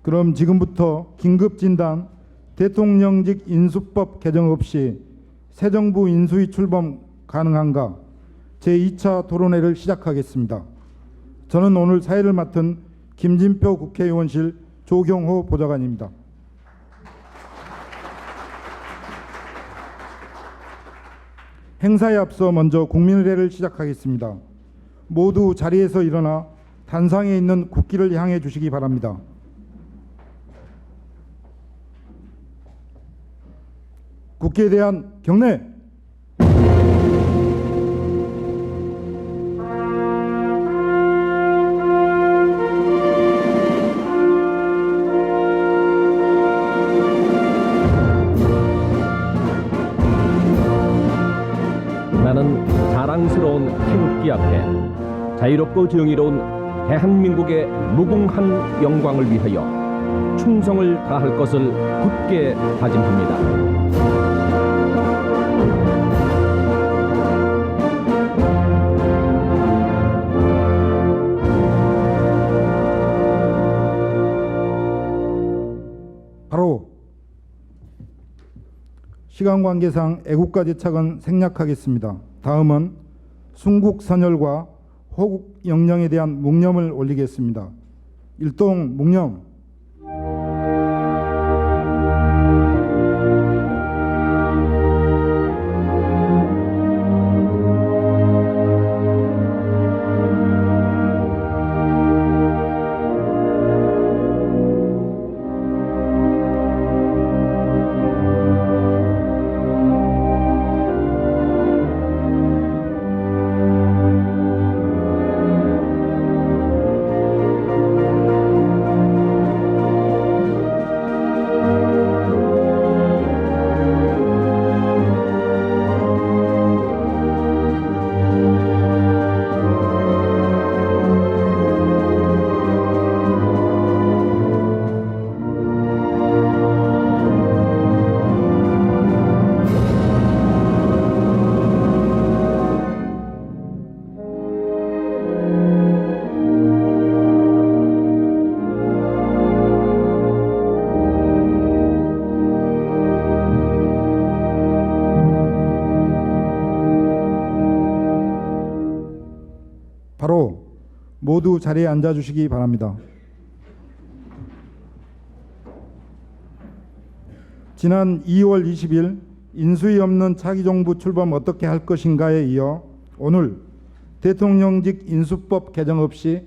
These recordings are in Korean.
그럼 지금부터 긴급진단 대통령직 인수법 개정 없이 새 정부 인수위 출범 가능한가 제2차 토론회를 시작하겠습니다. 저는 오늘 사회를 맡은 김진표 국회의원실 조경호 보좌관입니다. 행사에 앞서 먼저 국민의례를 시작하겠습니다. 모두 자리에서 일어나 단상에 있는 국기를 향해 주시기 바랍니다. 국기에 대한 경례. 나는 자랑스러운 태극기 앞에 자유롭고 정의로운 대한민국의 무궁한 영광을 위하여 충성을 다할 것을 굳게 다짐합니다. 바로 시간 관계상 애국가 제착은 생략하겠습니다. 다음은 순국 선열과 호국 영령에 대한 묵념을 올리겠습니다. 일동 묵념. 바로 모두 자리에 앉아 주시기 바랍니다. 지난 2월 20일 인수위 없는 차기 정부 출범 어떻게 할 것인가에 이어 오늘 대통령직 인수법 개정 없이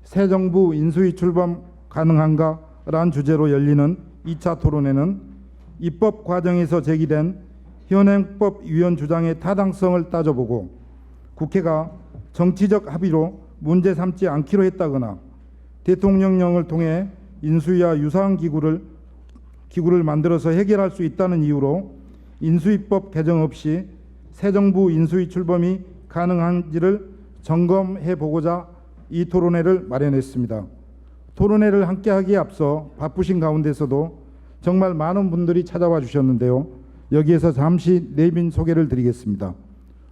새 정부 인수위 출범 가능한가라는 주제로 열리는 2차 토론회는 입법 과정에서 제기된 현행법 위헌 주장의 타당성을 따져보고 국회가 정치적 합의로 문제 삼지 않기로 했다거나 대통령령을 통해 인수위와 유사한 기구를 만들어서 해결할 수 있다는 이유로 인수위법 개정 없이 새 정부 인수위 출범이 가능한지를 점검해 보고자 이 토론회를 마련했습니다. 토론회를 함께하기에 앞서 바쁘신 가운데서도 정말 많은 분들이 찾아와 주셨는데요. 여기에서 잠시 내빈 소개를 드리겠습니다.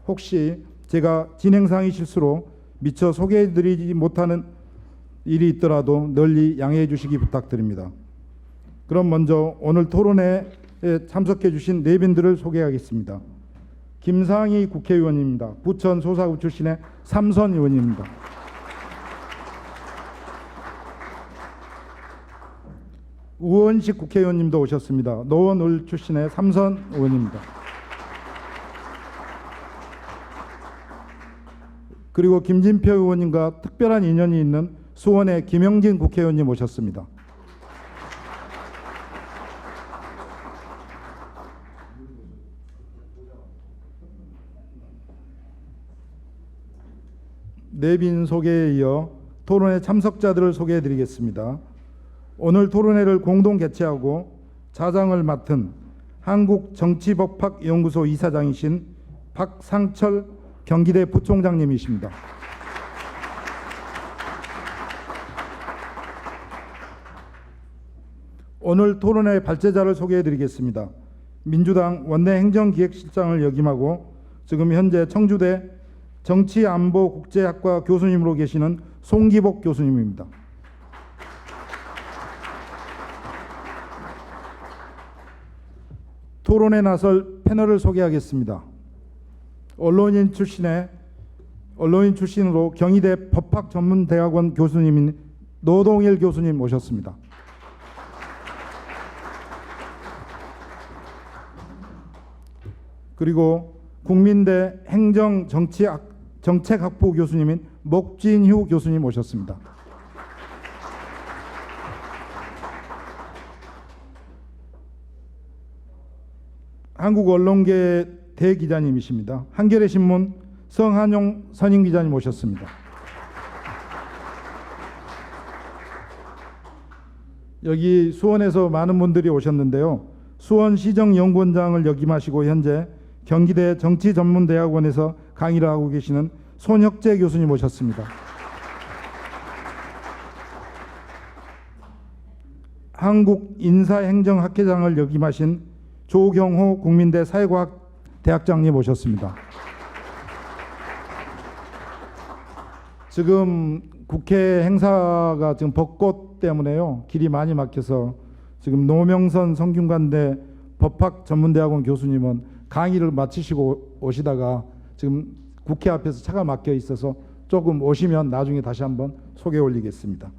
혹시 제가 진행상의 실수로 미처 소개해드리지 못하는 일이 있더라도 널리 양해해 주시기 부탁드립니다. 그럼 먼저 오늘 토론회에 참석해 주신 내빈들을 소개하겠습니다. 김상희 국회의원입니다. 부천 소사구 출신의 삼선 의원입니다. 우원식 국회의원님도 오셨습니다. 노원을 출신의 삼선 의원입니다. 그리고 김진표 의원님과 특별한 인연이 있는 수원의 김영진 국회의원님 오셨습니다. 내빈 소개에 이어 토론회 참석자들을 소개해 드리겠습니다. 오늘 토론회를 공동 개최하고 자장을 맡은 한국정치법학연구소 이사장이신 박상철 경기대 부총장님이십니다. 오늘 토론회 발제자를 소개해 드리겠습니다. 민주당 원내 행정기획실장을 역임하고 지금 현재 청주대 정치안보국제학과 교수님으로 계시는 송기복 교수님입니다. 토론에 나설 패널을 소개하겠습니다. 언론인 출신으로 경희대 법학전문대학원 교수님인 노동일 교수님 모셨습니다. 그리고 국민대 행정정책학부 교수님인 목진휴 교수님 모셨습니다. 한국언론계 대기자님이십니다. 한겨레신문 성한용 선임기자님 모셨습니다. 여기 수원에서 많은 분들이 오셨는데요. 수원시정연구원장을 역임하시고 현재 경기대 정치전문대학원에서 강의를 하고 계시는 손혁재 교수님 모셨습니다. 한국인사행정학회장을 역임하신 조경호 국민대 사회과학대학장님 모셨습니다. 지금 국회 행사가 지금 벚꽃 때문에요. 길이 많이 막혀서 지금 노명선 성균관대 법학전문대학원 교수님은 강의를 마치시고 오시다가 지금 국회 앞에서 차가 막혀 있어서 조금 오시면 나중에 다시 한번 소개 올리겠습니다.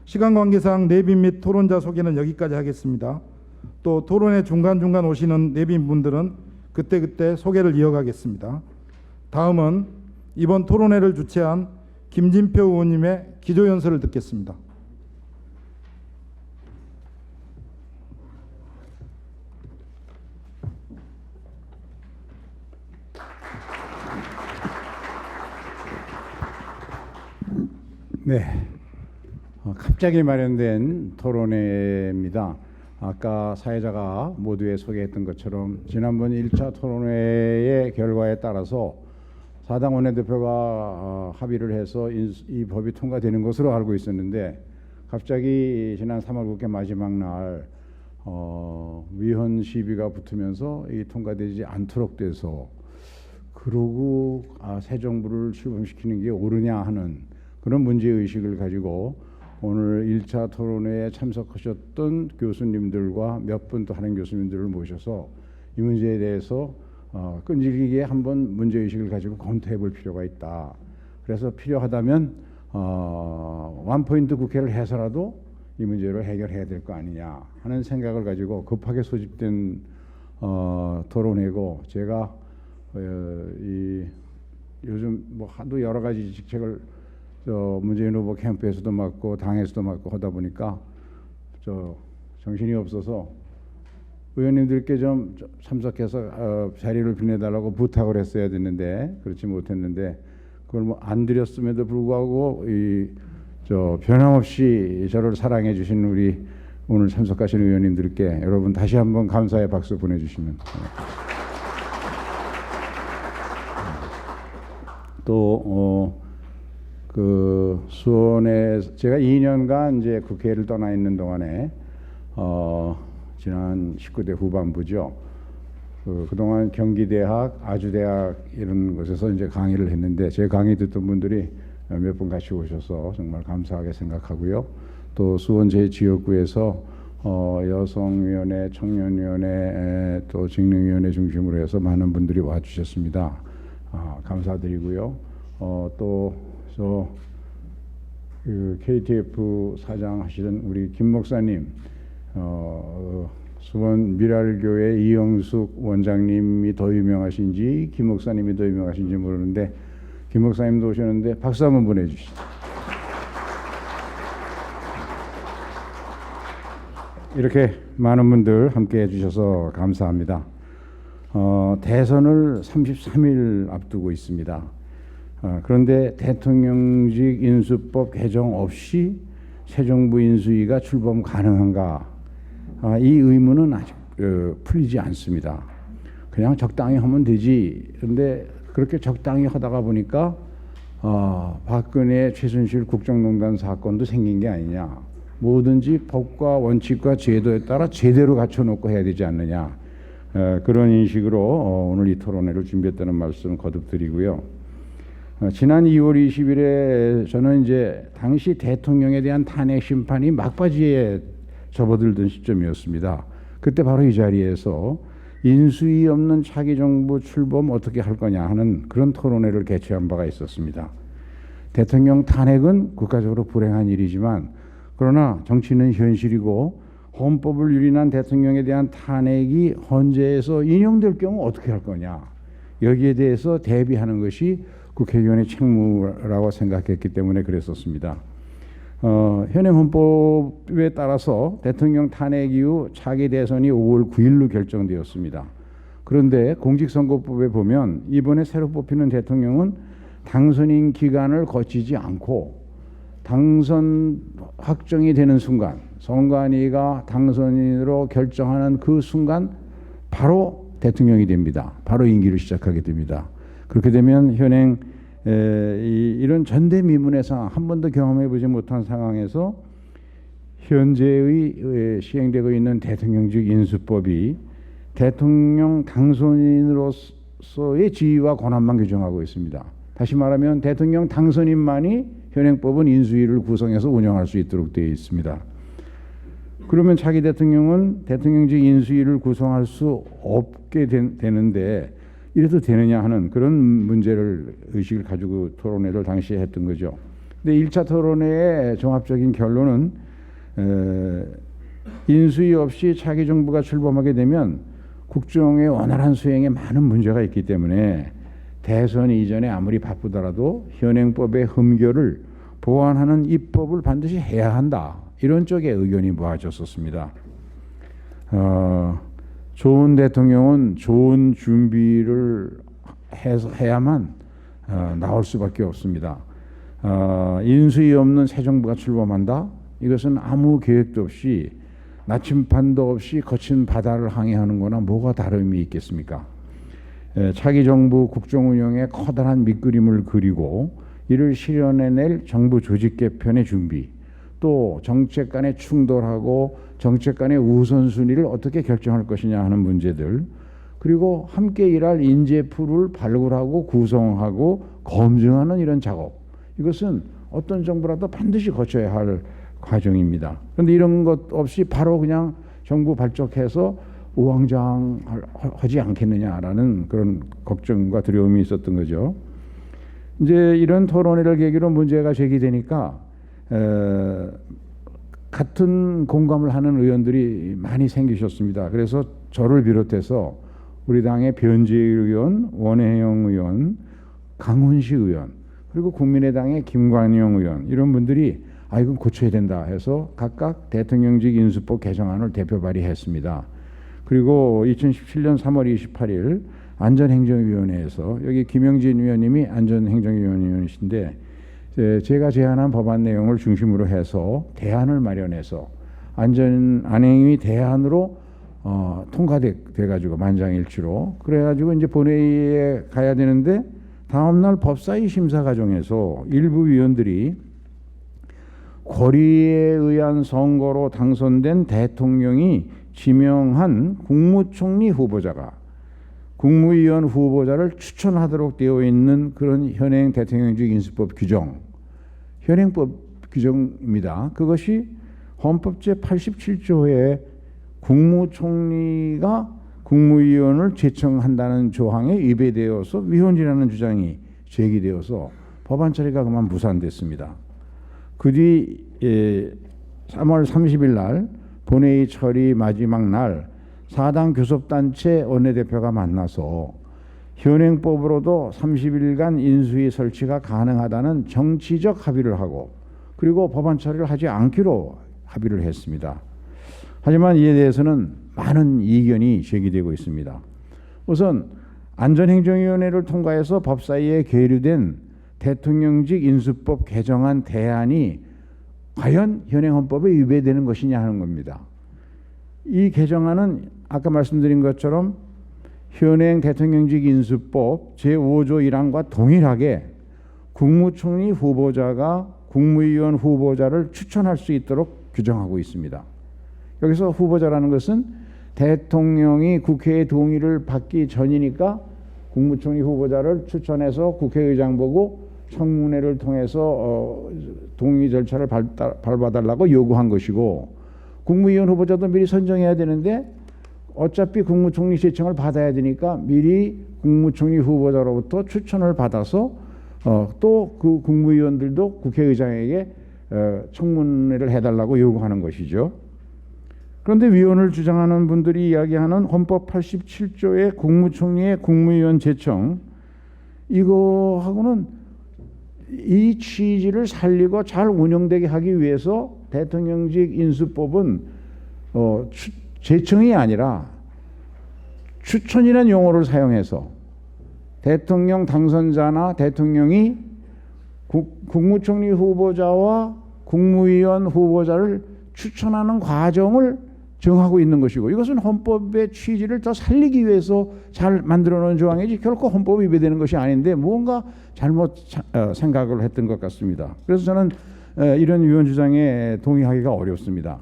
시간 관계상 내빈 및 토론자 소개는 여기까지 하겠습니다. 또 토론회 중간중간 오시는 내빈분들은 그때그때 소개를 이어가겠습니다. 다음은 이번 토론회를 주최한 김진표 의원님의 기조연설을 듣겠습니다. 네, 갑자기 마련된 토론회입니다. 아까 사회자가 모두에 소개했던 것처럼 지난번 1차 토론회의 결과에 따라서 사당 원내대표가 합의를 해서 이 법이 통과되는 것으로 알고 있었는데 갑자기 지난 3월 국회 마지막 날 위헌 시비가 붙으면서 이 통과되지 않도록 돼서 그러고 새 정부를 출범시키는 게 옳으냐 하는 그런 문제의식을 가지고 오늘 1차 토론회에 참석하셨던 교수님들과 몇 분 또 다른 교수님들을 모셔서 이 문제에 대해서 끈질기게 한번 문제의식을 가지고 검토해 볼 필요가 있다. 그래서 필요하다면 원포인트 국회를 해서라도 이 문제를 해결해야 될 거 아니냐 하는 생각을 가지고 급하게 소집된 토론회고 제가 요즘 뭐 하도 여러 가지 직책을 문재인 후보 캠프에서도 맡고 당에서도 맡고 하다 보니까 정신이 없어서 의원님들께 좀 참석해서 자리를 빛내달라고 부탁을 했어야 됐는데 그렇지 못했는데 그걸 뭐 안 드렸음에도 불구하고 변함없이 저를 사랑해 주신 우리 오늘 참석하신 의원님들께 여러분 다시 한번 감사의 박수 보내주시면 또 그 수원에 제가 2년간 이제 국회를 떠나 있는 동안에 지난 19대 후반부죠. 그동안 경기대학, 아주대학 이런 곳에서 이제 강의를 했는데 제 강의 듣던 분들이 몇 분 같이 오셔서 정말 감사하게 생각하고요. 또 수원 제 지역구에서 여성위원회, 청년위원회, 또 직능위원회 중심으로 해서 많은 분들이 와주셨습니다. 감사드리고요. 그 KTF 사장 하시던 우리 김 목사님, 수원 미랄교회 이영숙 원장님이 더 유명하신지 김 목사님이 더 유명하신지 모르는데 김 목사님도 오셨는데 박수 한번 보내주시죠. 이렇게 많은 분들 함께 해주셔서 감사합니다. 대선을 33일 앞두고 있습니다. 그런데 대통령직 인수법 개정 없이 새 정부 인수위가 출범 가능한가? 이 의문은 아직 풀리지 않습니다. 그냥 적당히 하면 되지. 그런데 그렇게 적당히 하다가 보니까 박근혜 최순실 국정농단 사건도 생긴 게 아니냐. 뭐든지 법과 원칙과 제도에 따라 제대로 갖춰놓고 해야 되지 않느냐. 그런 인식으로 오늘 이 토론회를 준비했다는 말씀 거듭 드리고요. 지난 2월 20일에 저는 이제 당시 대통령에 대한 탄핵 심판이 막바지에 접어들던 시점이었습니다. 그때 바로 이 자리에서 인수위 없는 차기 정부 출범 어떻게 할 거냐 하는 그런 토론회를 개최한 바가 있었습니다. 대통령 탄핵은 국가적으로 불행한 일이지만 그러나 정치는 현실이고 헌법을 유린한 대통령에 대한 탄핵이 헌재에서 인용될 경우 어떻게 할 거냐, 여기에 대해서 대비하는 것이 국회의원의 책무라고 생각했기 때문에 그랬었습니다. 현행 헌법에 따라서 대통령 탄핵 이후 차기 대선이 5월 9일로 결정되었습니다. 그런데 공직선거법에 보면 이번에 새로 뽑히는 대통령은 당선인 기간을 거치지 않고 당선 확정이 되는 순간, 선관위가 당선인으로 결정하는 그 순간 바로 대통령이 됩니다. 바로 임기를 시작하게 됩니다. 그렇게 되면 현행 이런 전대미문의 상황, 한 번도 경험해보지 못한 상황에서 현재의 시행되고 있는 대통령직 인수법이 대통령 당선인으로서의 지위와 권한만 규정하고 있습니다. 다시 말하면 대통령 당선인만이 현행법은 인수위를 구성해서 운영할 수 있도록 되어 있습니다. 그러면 차기 대통령은 대통령직 인수위를 구성할 수 없게 되는데 이래도 되느냐 하는 그런 문제를 의식을 가지고 토론회를 당시에 했던 거죠. 근데 1차 토론회의 종합적인 결론은 인수위 없이 차기 정부가 출범하게 되면 국정의 원활한 수행에 많은 문제가 있기 때문에 대선 이전에 아무리 바쁘더라도 현행법의 흠결을 보완하는 입법을 반드시 해야 한다. 이런 쪽의 의견이 모아졌었습니다. 좋은 대통령은 좋은 준비를 해야만 나올 수밖에 없습니다. 인수위 없는 새 정부가 출범한다? 이것은 아무 계획도 없이 나침판도 없이 거친 바다를 항해하는 거나 뭐가 다름이 있겠습니까? 차기 정부 국정 운영에 커다란 밑그림을 그리고 이를 실현해낼 정부 조직 개편의 준비, 또 정책 간의 충돌하고 정책 간의 우선순위를 어떻게 결정할 것이냐 하는 문제들, 그리고 함께 일할 인재풀을 발굴하고 구성하고 검증하는 이런 작업, 이것은 어떤 정부라도 반드시 거쳐야 할 과정입니다. 그런데 이런 것 없이 바로 그냥 정부 발족해서 우왕좌왕하지 않겠느냐라는 그런 걱정과 두려움이 있었던 거죠. 이제 이런 토론회를 계기로 문제가 제기되니까 같은 공감을 하는 의원들이 많이 생기셨습니다. 그래서 저를 비롯해서 우리 당의 변재일 의원, 원혜영 의원, 강훈식 의원, 그리고 국민의당의 김관영 의원, 이런 분들이 이건 고쳐야 된다 해서 각각 대통령직 인수법 개정안을 대표 발의했습니다. 그리고 2017년 3월 28일 안전행정위원회에서, 여기 김영진 위원님이 안전행정위원이신데 제가 제안한 법안 내용을 중심으로 해서 대안을 마련해서 안행위 대안으로 통과돼 가지고 만장일치로, 그래가지고 이제 본회의에 가야 되는데 다음날 법사위 심사 과정에서 일부 위원들이 권리에 의한 선거로 당선된 대통령이 지명한 국무총리 후보자가 국무위원 후보자를 추천하도록 되어 있는 그런 현행 대통령직 인수법 규정, 현행법 규정입니다. 그것이 헌법 제87조에 국무총리가 국무위원을 제청한다는 조항에 위배되어서 위헌이라는 주장이 제기되어서 법안 처리가 그만 무산됐습니다. 그 뒤 3월 30일 날 본회의 처리 마지막 날 4당 교섭단체 원내대표가 만나서 현행법으로도 30일간 인수위 설치가 가능하다는 정치적 합의를 하고, 그리고 법안 처리를 하지 않기로 합의를 했습니다. 하지만 이에 대해서는 많은 이견이 제기되고 있습니다. 우선 안전행정위원회를 통과해서 법사위에 계류된 대통령직 인수법 개정안 대안이 과연 현행헌법에 위배되는 것이냐 하는 겁니다. 이 개정안은 아까 말씀드린 것처럼 현행 대통령직 인수법 제5조 1항과 동일하게 국무총리 후보자가 국무위원 후보자를 추천할 수 있도록 규정하고 있습니다. 여기서 후보자라는 것은 대통령이 국회의 동의를 받기 전이니까 국무총리 후보자를 추천해서 국회의장 보고 청문회를 통해서 동의 절차를 밟아달라고 요구한 것이고, 국무위원 후보자도 미리 선정해야 되는데 어차피 국무총리 제청을 받아야 되니까 미리 국무총리 후보자로부터 추천을 받아서 또 그 국무위원들도 국회의장에게 청문회를 해달라고 요구하는 것이죠. 그런데 위헌을 주장하는 분들이 이야기하는 헌법 87조의 국무총리의 국무위원 제청, 이거하고는 이 취지를 살리고 잘 운영되게 하기 위해서 대통령직 인수법은 제청이 아니라 추천이라는 용어를 사용해서 대통령 당선자나 대통령이 국무총리 후보자와 국무위원 후보자를 추천하는 과정을 정하고 있는 것이고, 이것은 헌법의 취지를 더 살리기 위해서 잘 만들어 놓은 조항이지 결코 헌법에 위배되는 것이 아닌데 뭔가 잘못 생각을 했던 것 같습니다. 그래서 저는 이런 위헌 주장에 동의하기가 어렵습니다.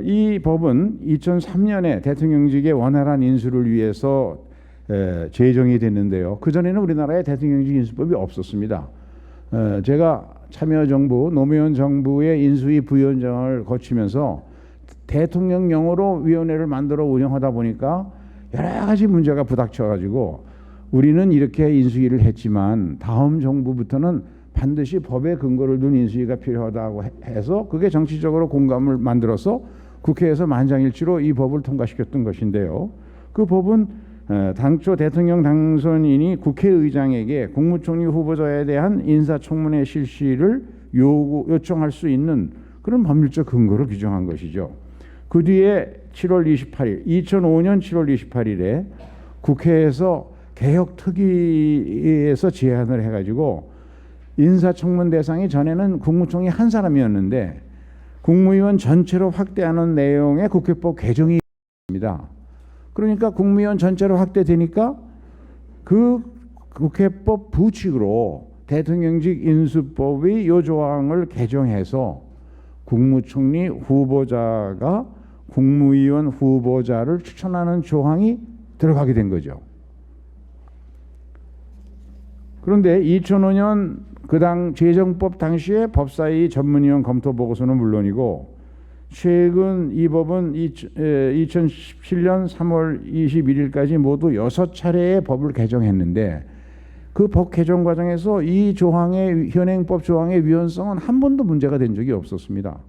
이 법은 2003년에 대통령직의 원활한 인수를 위해서 제정이 됐는데요. 그전에는 우리나라에 대통령직 인수법이 없었습니다. 제가 참여정부 노무현 정부의 인수위 부위원장을 거치면서 대통령령으로 위원회를 만들어 운영하다 보니까 여러 가지 문제가 부닥쳐가지고 우리는 이렇게 인수위를 했지만 다음 정부부터는 반드시 법에 근거를 둔 인수위가 필요하다고 해서 그게 정치적으로 공감을 만들어서 국회에서 만장일치로 이 법을 통과시켰던 것인데요. 그 법은 당초 대통령 당선인이 국회의장에게 국무총리 후보자에 대한 인사청문회 실시를 요청할 수 있는 그런 법률적 근거를 규정한 것이죠. 그 뒤에 7월 28일, 2005년 7월 28일에 국회에서 개혁특위에서 제안을 해가지고 인사청문 대상이 전에는 국무총리 한 사람이었는데 국무위원 전체로 확대하는 내용의 국회법 개정이 있습니다. 그러니까 국무위원 전체로 확대되니까 그 국회법 부칙으로 대통령직 인수법의 이 조항을 개정해서 국무총리 후보자가 국무위원 후보자를 추천하는 조항이 들어가게 된 거죠. 그런데 2005년 그 당 제정법 당시에 법사위 전문위원 검토 보고서는 물론이고 최근 이 법은 2017년 3월 21일까지 모두 6차례의 법을 개정했는데 그 법 개정 과정에서 이 조항의 현행법 조항의 위헌성은 한 번도 문제가 된 적이 없었습니다.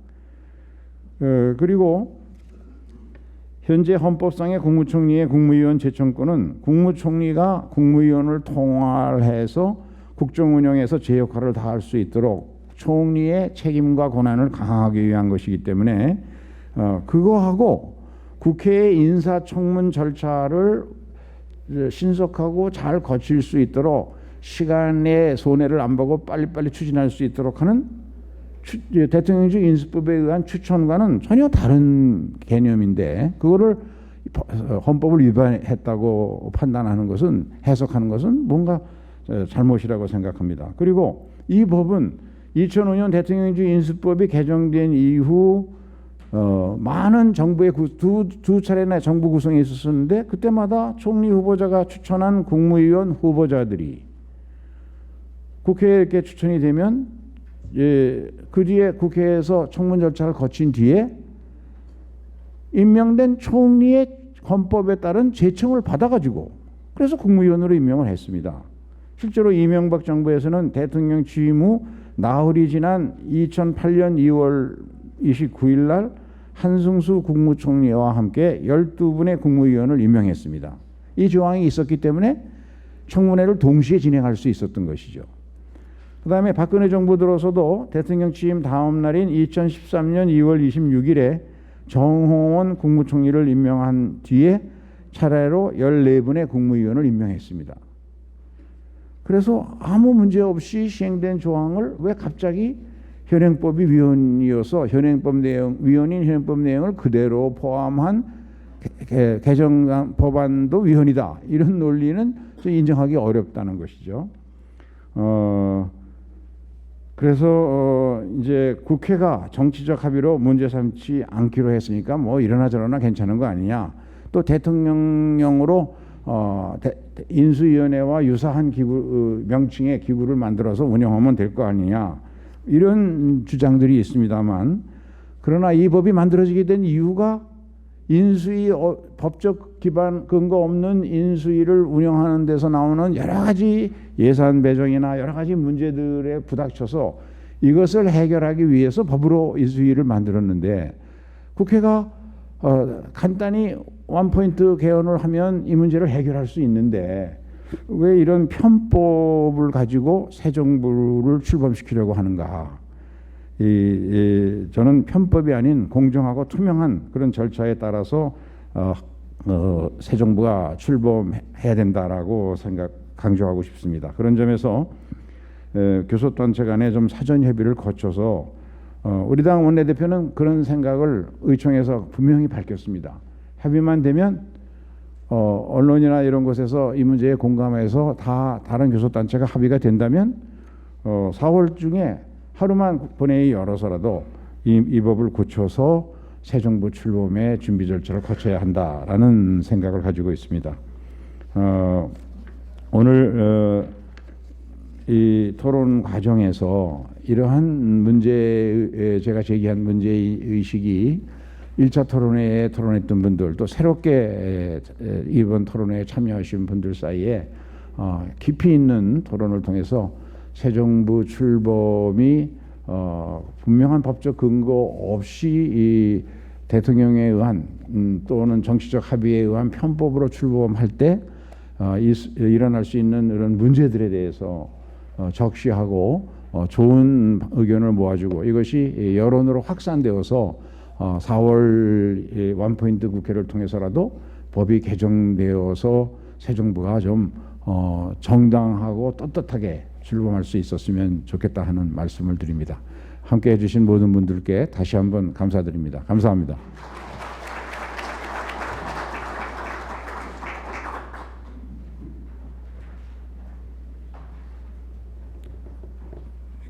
그리고 현재 헌법상의 국무총리의 국무위원 제청권은 국무총리가 국무위원을 통할해서 국정 운영에서 제 역할을 다할 수 있도록 총리의 책임과 권한을 강화하기 위한 것이기 때문에 그거하고 국회의 인사청문 절차를 신속하고 잘 거칠 수 있도록 시간의 손해를 안 보고 빨리빨리 추진할 수 있도록 하는 대통령직 인수법에 의한 추천과는 전혀 다른 개념인데 그거를 헌법을 위반했다고 판단하는 것은 해석하는 것은 뭔가 잘못이라고 생각합니다. 그리고 이 법은 2005년 대통령직 인수법이 개정된 이후 많은 정부의 두 차례나 정부 구성이 있었는데 그때마다 총리 후보자가 추천한 국무위원 후보자들이 국회에 이렇게 추천이 되면 그 뒤에 국회에서 청문 절차를 거친 뒤에 임명된 총리의 헌법에 따른 제청을 받아가지고 그래서 국무위원으로 임명을 했습니다. 실제로 이명박 정부에서는 대통령 취임 후 나흘이 지난 2008년 2월 29일 날 한승수 국무총리와 함께 12분의 국무위원을 임명했습니다. 이 조항이 있었기 때문에 청문회를 동시에 진행할 수 있었던 것이죠. 그 다음에 박근혜 정부 들어서도 대통령 취임 다음 날인 2013년 2월 26일에 정홍원 국무총리를 임명한 뒤에 차례로 14분의 국무위원을 임명했습니다. 그래서 아무 문제 없이 시행된 조항을 왜 갑자기 현행법이 위헌이어서 위헌인 현행법 내용을 그대로 포함한 개정 법안도 위헌이다. 이런 논리는 인정하기 어렵다는 것이죠. 그래서 이제 국회가 정치적 합의로 문제 삼지 않기로 했으니까 뭐 이러나 저러나 괜찮은 거 아니냐. 또 대통령령으로 인수위원회와 유사한 기구 명칭의 기구를 만들어서 운영하면 될 거 아니냐. 이런 주장들이 있습니다만 그러나 이 법이 만들어지게 된 이유가 인수위 법적 기반 근거 없는 인수위를 운영하는 데서 나오는 여러 가지 예산 배정이나 여러 가지 문제들에 부닥쳐서 이것을 해결하기 위해서 법으로 인수위를 만들었는데 국회가 간단히 원포인트 개헌을 하면 이 문제를 해결할 수 있는데 왜 이런 편법을 가지고 새 정부를 출범시키려고 하는가? 저는 편법이 아닌 공정하고 투명한 그런 절차에 따라서 새 정부가 출범해야 된다라고 강조하고 싶습니다. 그런 점에서 교섭단체 간에 좀 사전 협의를 거쳐서 우리 당 원내대표는 그런 생각을 의총에서 분명히 밝혔습니다. 협의만 되면 언론이나 이런 곳에서 이 문제에 공감해서 다른 교섭단체가 합의가 된다면 4월 중에 하루만 본회의 열어서라도 이 법을 고쳐서 새 정부 출범의 준비 절차를 거쳐야 한다라는 생각을 가지고 있습니다. 오늘 이 토론 과정에서 이러한 문제, 제가 제기한 문제 의식이 1차 토론회에 토론했던 분들, 또 새롭게 이번 토론회에 참여하신 분들 사이에 깊이 있는 토론을 통해서 새 정부 출범이 분명한 법적 근거 없이 이 대통령에 의한 또는 정치적 합의에 의한 편법으로 출범할 때 일어날 수 있는 이런 문제들에 대해서 적시하고 좋은 의견을 모아주고 이것이 여론으로 확산되어서 4월 원포인트 국회를 통해서라도 법이 개정되어서 새 정부가 좀 정당하고 떳떳하게 출범할 수 있었으면 좋겠다 하는 말씀을 드립니다. 함께 해주신 모든 분들께 다시 한번 감사드립니다. 감사합니다.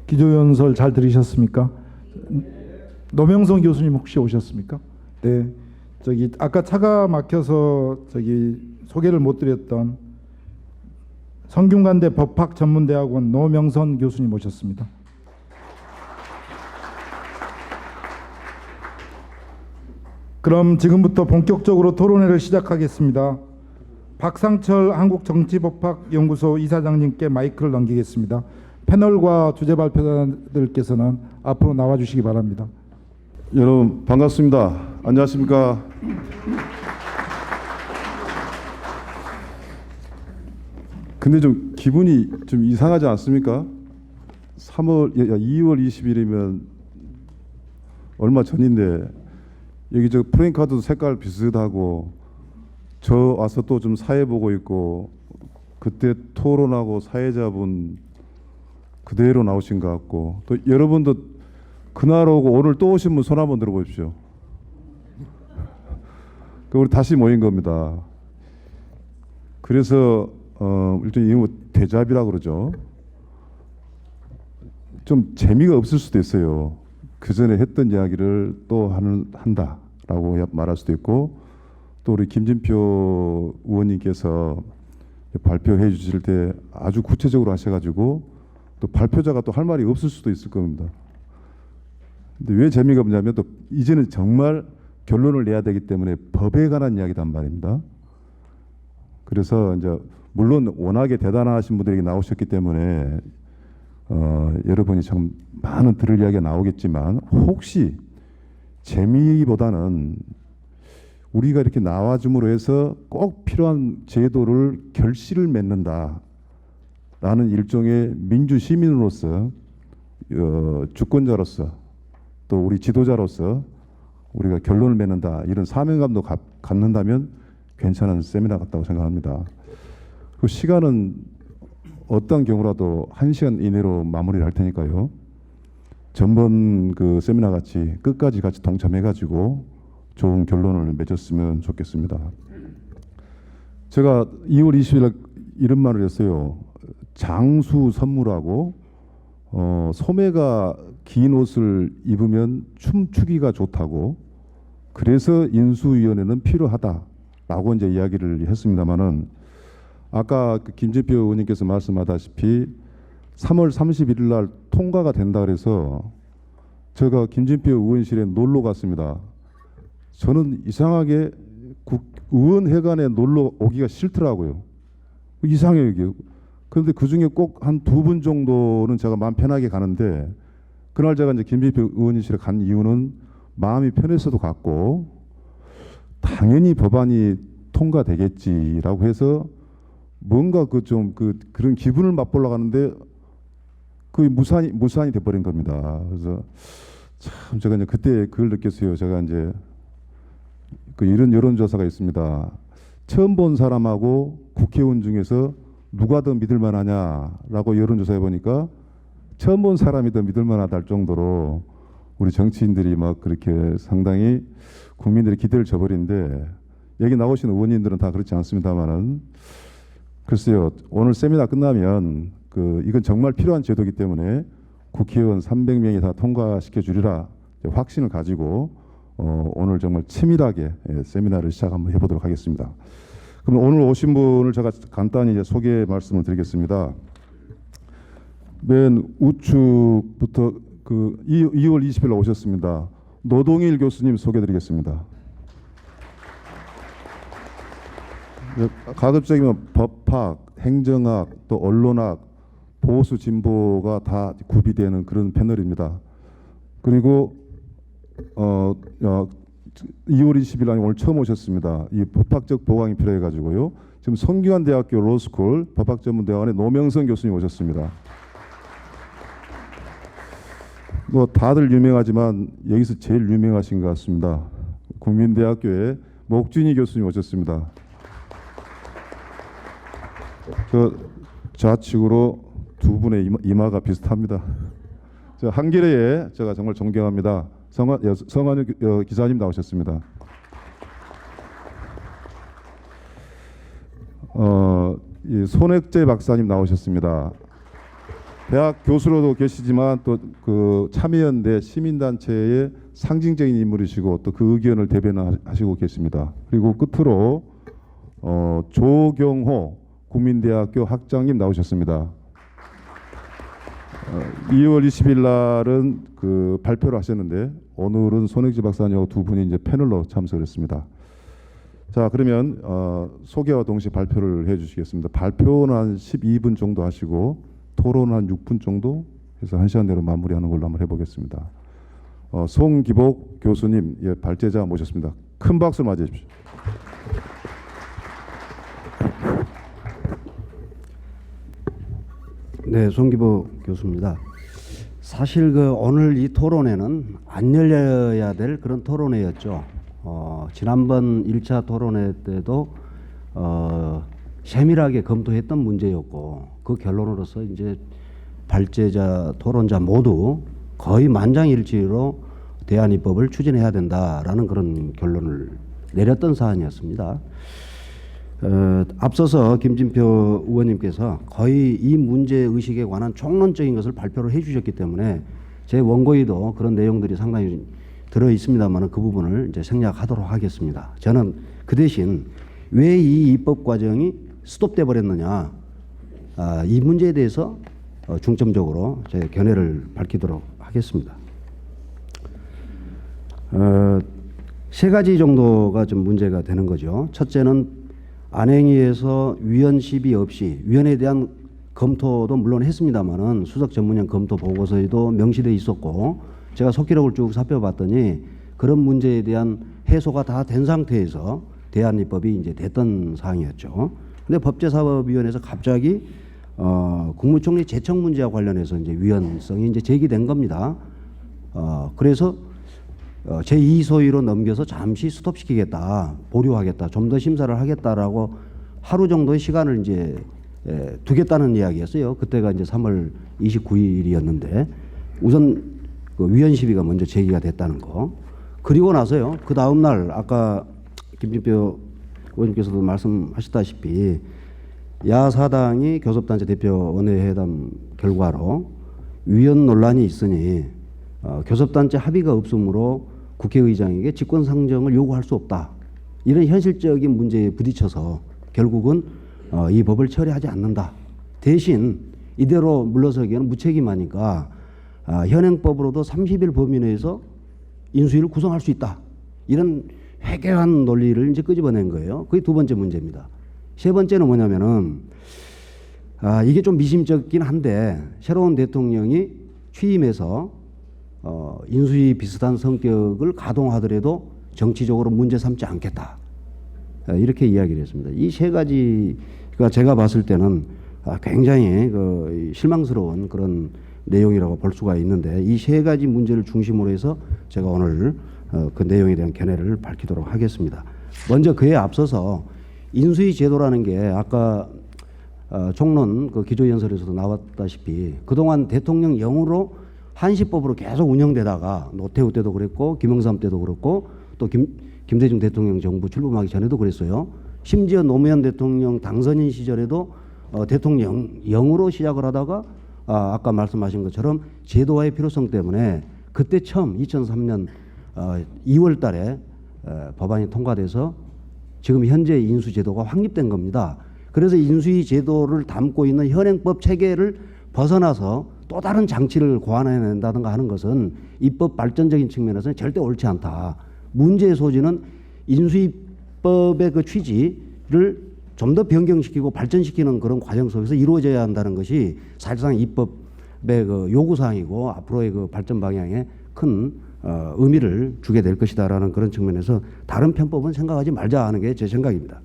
기조연설 잘 들으셨습니까? 노명선 교수님 혹시 오셨습니까? 네, 저기 아까 차가 막혀서 저기 소개를 못 드렸던 성균관대 법학전문대학원 노명선 교수님 오셨습니다. 그럼 지금부터 본격적으로 토론회를 시작하겠습니다. 박상철 한국정치법학연구소 이사장님께 마이크를 넘기겠습니다. 패널과 주제 발표자들께서는 앞으로 나와주시기 바랍니다. 여러분 반갑습니다. 안녕하십니까? 근데 좀 기분이 좀 이상하지 않습니까? 2월 20일이면 얼마 전인데 여기 저 프레임카드도 색깔 비슷하고 저 와서 또 좀 사회 보고 있고 그때 토론하고 사회자분 그대로 나오신 것 같고 또 여러분도 그날 오고 오늘 또 오신 분 손 한번 들어보십시오. 우리 다시 모인 겁니다. 그래서 일종 이거 대잡이라고 그러죠. 좀 재미가 없을 수도 있어요. 그 전에 했던 이야기를 또 한다라고 말할 수도 있고 또 우리 김진표 의원님께서 발표해 주실 때 아주 구체적으로 하셔가지고 또 발표자가 또 할 말이 없을 수도 있을 겁니다. 근데 왜 재미가 없냐면 또 이제는 정말 결론을 내야 되기 때문에 법에 관한 이야기단 말입니다. 그래서 이제 물론 워낙에 대단하신 분들이 나오셨기 때문에 여러분이 참 많은 들을 이야기가 나오겠지만 혹시 재미보다는 우리가 이렇게 나와줌으로 해서 꼭 필요한 제도를 결실을 맺는다 라는 일종의 민주 시민으로서 주권자로서 또 우리 지도자로서 우리가 결론을 맺는다 이런 사명감도 갖는다면 괜찮은 세미나 같다고 생각합니다. 그 시간은 어떤 경우라도 1시간 이내로 마무리를 할 테니까요. 전번 그 세미나 같이 끝까지 같이 동참해가지고 좋은 결론을 맺었으면 좋겠습니다. 제가 2월 20일 이런 말을 했어요. 장수 선물하고 소매가 긴 옷을 입으면 춤추기가 좋다고 그래서 인수위원회는 필요하다라고 이제 이야기를 했습니다만은 아까 그 김진표 의원님께서 말씀하다시피 3월 31일 날 통과가 된다 그래서 제가 김진표 의원실에 놀러 갔습니다. 저는 이상하게 의원회관에 놀러 오기가 싫더라고요. 이상해요 이게. 그런데 그 중에 꼭 한 2분 정도는 제가 마음 편하게 가는데 그날 제가 이제 김진표 의원실에 간 이유는 마음이 편해서도 갔고 당연히 법안이 통과되겠지라고 해서 뭔가 그런 기분을 맛보려고 하는데 거의 무산이 돼버린 겁니다. 그래서 참 제가 이제 그때 그걸 느꼈어요. 제가 이제 이런 여론조사가 있습니다. 처음 본 사람하고 국회의원 중에서 누가 더 믿을만하냐라고 여론조사해 보니까 처음 본 사람이 더 믿을만하다 할 정도로 우리 정치인들이 막 그렇게 상당히 국민들의 기대를 저버리는데 여기 나오신 의원님들은 다 그렇지 않습니다만은 글쎄요. 오늘 세미나 끝나면 이건 정말 필요한 제도이기 때문에 국회의원 300명이 다 통과시켜 주리라 확신을 가지고 오늘 정말 치밀하게 세미나를 시작 한번 해보도록 하겠습니다. 그럼 오늘 오신 분을 제가 간단히 이제 소개 말씀을 드리겠습니다. 맨 우측부터 2월 20일 오셨습니다. 노동일 교수님 소개드리겠습니다. 가급적이면 법학, 행정학, 또 언론학, 보수 진보가 다 구비되는 그런 패널입니다. 그리고 2월 20일 날 오늘 처음 오셨습니다. 이 법학적 보강이 필요해 가지고요. 지금 성균관 대학교 로스쿨 법학전문대학원의 노명선 교수님 오셨습니다. 뭐 다들 유명하지만 여기서 제일 유명하신 것 같습니다. 국민대학교의 목준희 교수님 오셨습니다. 좌측으로 두 분의 이마가 비슷합니다. 한겨레에 제가 정말 존경합니다. 성환 기자님 나오셨습니다. 손액재 박사님 나오셨습니다. 대학 교수로도 계시지만 또 참여연대 시민단체의 상징적인 인물이시고 또 그 의견을 대변하시고 계십니다. 그리고 끝으로 조경호 국민대학교 학장님 나오셨습니다. 2월 20일 날은 발표를 하셨는데 오늘은 손익지 박사님하고 두 분이 이제 패널로 참석했습니다. 자, 그러면 소개와 동시에 발표를 해주시겠습니다. 발표는 한 12분 정도 하시고 토론은 한 6분 정도 해서 1시간 내로 마무리하는 걸로 한번 해보겠습니다. 송기복 교수님, 발제자 모셨습니다. 큰 박수 맞이해 주십시오. 네, 송기복 교수입니다. 사실 오늘 이 토론회는 안 열려야 될 그런 토론회였죠. 지난번 1차 토론회 때도 세밀하게 검토했던 문제였고 그 결론으로서 이제 발제자, 토론자 모두 거의 만장일치로 대안입법을 추진해야 된다라는 그런 결론을 내렸던 사안이었습니다. 앞서서 김진표 의원님께서 거의 이 문제 의식에 관한 총론적인 것을 발표를 해주셨기 때문에 제 원고에도 그런 내용들이 상당히 들어 있습니다만 그 부분을 이제 생략하도록 하겠습니다. 저는 그 대신 왜 이 입법 과정이 스톱돼 버렸느냐, 이 문제에 대해서 중점적으로 제 견해를 밝히도록 하겠습니다. 세 가지 정도가 좀 문제가 되는 거죠. 첫째는 안행위에서 위원 시비 없이 위원에 대한 검토도 물론 했습니다만은 수석 전문위원 검토 보고서에도 명시되어 있었고 제가 속기록을 쭉 살펴봤더니 그런 문제에 대한 해소가 다 된 상태에서 대안입법이 이제 됐던 사항이었죠. 근데 법제사법위원회에서 갑자기 국무총리 제청 문제와 관련해서 이제 위헌성이 이제 제기된 겁니다. 그래서 제2소위로 넘겨서 잠시 스톱시키겠다, 보류하겠다, 좀 더 심사를 하겠다라고 하루 정도의 시간을 이제 두겠다는 이야기였어요. 그때가 이제 3월 29일이었는데 우선 위헌 시비가 먼저 제기가 됐다는 거. 그리고 나서요. 그 다음 날 아까 김진표 의원님께서도 말씀하셨다시피 야사당이 교섭단체 대표 원외회담 결과로 위헌 논란이 있으니 교섭단체 합의가 없으므로 국회의장에게 직권상정을 요구할 수 없다. 이런 현실적인 문제에 부딪혀서 결국은 이 법을 처리하지 않는다. 대신 이대로 물러서기에는 무책임하니까 현행법으로도 30일 범위 내에서 인수위를 구성할 수 있다. 이런 회개한 논리를 이제 끄집어낸 거예요. 그게 두 번째 문제입니다. 세 번째는 뭐냐면은 이게 좀 미심쩍긴 한데 새로운 대통령이 취임해서 인수위 비슷한 성격을 가동하더라도 정치적으로 문제 삼지 않겠다. 이렇게 이야기를 했습니다. 이 세 가지가 제가 봤을 때는 굉장히 실망스러운 그런 내용이라고 볼 수가 있는데 이 세 가지 문제를 중심으로 해서 제가 오늘 그 내용에 대한 견해를 밝히도록 하겠습니다. 먼저 그에 앞서서 인수위 제도라는 게 아까 총론 그 기조연설에서도 나왔다시피 그동안 대통령령으로 한시법으로 계속 운영되다가 노태우 때도 그랬고 김영삼 때도 그렇고 또 김대중 대통령 정부 출범하기 전에도 그랬어요. 심지어 노무현 대통령 당선인 시절에도 대통령령으로 시작을 하다가 아까 말씀하신 것처럼 제도화의 필요성 때문에 그때 처음 2003년 2월 달에 법안이 통과돼서 지금 현재 인수제도가 확립된 겁니다. 그래서 인수위 제도를 담고 있는 현행법 체계를 벗어나서 또 다른 장치를 고안해낸다든가 하는 것은 입법 발전적인 측면에서는 절대 옳지 않다. 문제의 소지는 인수위법의 그 취지를 좀 더 변경시키고 발전시키는 그런 과정 속에서 이루어져야 한다는 것이 사실상 입법의 그 요구사항이고 앞으로의 그 발전 방향에 큰 의미를 주게 될 것이다라는 그런 측면에서 다른 편법은 생각하지 말자 하는 게 제 생각입니다.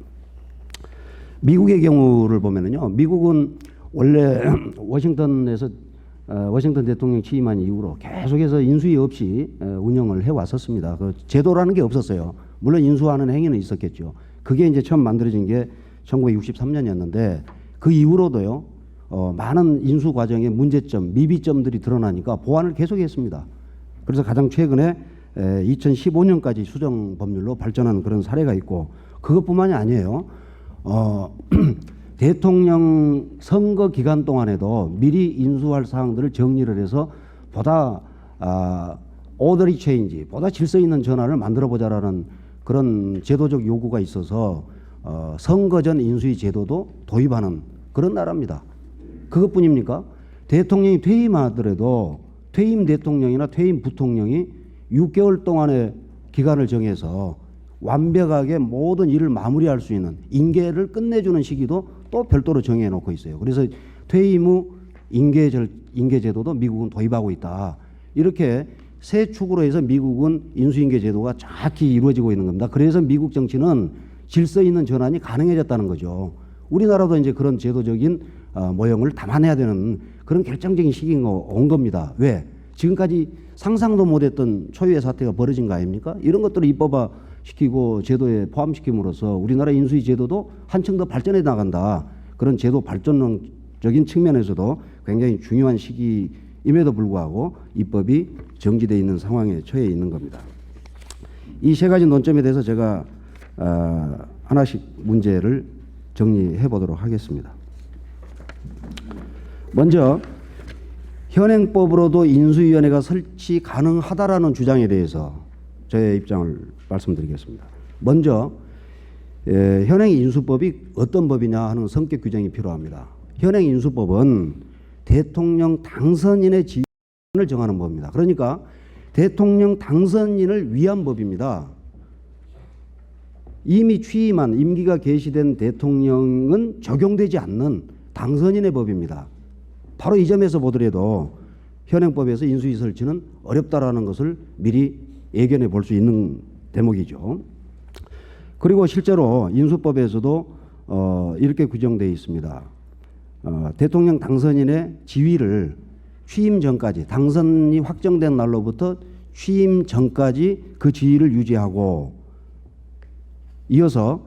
미국의 경우를 보면은요, 미국은 원래 워싱턴에서 워싱턴 대통령 취임한 이후로 계속해서 인수위 없이 운영을 해왔었습니다. 그 제도라는 게 없었어요. 물론 인수하는 행위는 있었겠죠. 그게 이제 처음 만들어진 게 1963년이었는데 그 이후로도요, 많은 인수 과정의 문제점, 미비점들이 드러나니까 보완을 계속했습니다. 그래서 가장 최근에 2015년까지 수정 법률로 발전한 그런 사례가 있고 그것뿐만이 아니에요. 대통령 선거 기간 동안에도 미리 인수할 사항들을 정리를 해서 보다 오더리 체인지, 보다 질서 있는 전환을 만들어 보자라는 그런 제도적 요구가 있어서 선거 전 인수위 제도도 도입하는 그런 나라입니다. 그것뿐입니까? 대통령이 퇴임하더라도 퇴임 대통령이나 퇴임 부통령이 6개월 동안의 기간을 정해서 완벽하게 모든 일을 마무리할 수 있는 임계를 끝내주는 시기도 또 별도로 정해 놓고 있어요. 그래서 퇴임 후 임계 제도도 미국은 도입하고 있다. 이렇게 세 축으로 해서 미국은 인수임계 제도가 정확히 이루어지고 있는 겁니다. 그래서 미국 정치는 질서 있는 전환이 가능해졌다는 거죠. 우리나라도 이제 그런 제도적인 모형을 담아내야 되는 그런 결정적인 시기가 온 겁니다. 왜? 지금까지 상상도 못했던 초유의 사태가 벌어진 거 아닙니까? 이런 것들을 입법화 시키고 제도에 포함시킴으로써 우리나라 인수위 제도도 한층 더 발전해 나간다. 그런 제도 발전적인 측면에서도 굉장히 중요한 시기임에도 불구하고 입법이 정지되어 있는 상황에 처해 있는 겁니다. 이 세 가지 논점에 대해서 제가 하나씩 문제를 정리해 보도록 하겠습니다. 먼저 현행법으로도 인수위원회가 설치 가능하다라는 주장에 대해서 저의 입장을 말씀드리겠습니다. 먼저 현행 인수법이 어떤 법이냐 하는 성격 규정이 필요합니다. 현행 인수법은 대통령 당선인의 지위를 정하는 법입니다. 그러니까 대통령 당선인을 위한 법입니다. 이미 취임한 임기가 개시된 대통령은 적용되지 않는 당선인의 법입니다. 바로 이 점에서 보더라도 현행법에서 인수위 설치는 어렵다라는 것을 미리 예견해 볼 수 있는 대목이죠. 그리고 실제로 인수법에서도 이렇게 규정되어 있습니다. 대통령 당선인의 지위를 취임 전까지, 당선이 확정된 날로부터 취임 전까지 그 지위를 유지하고 이어서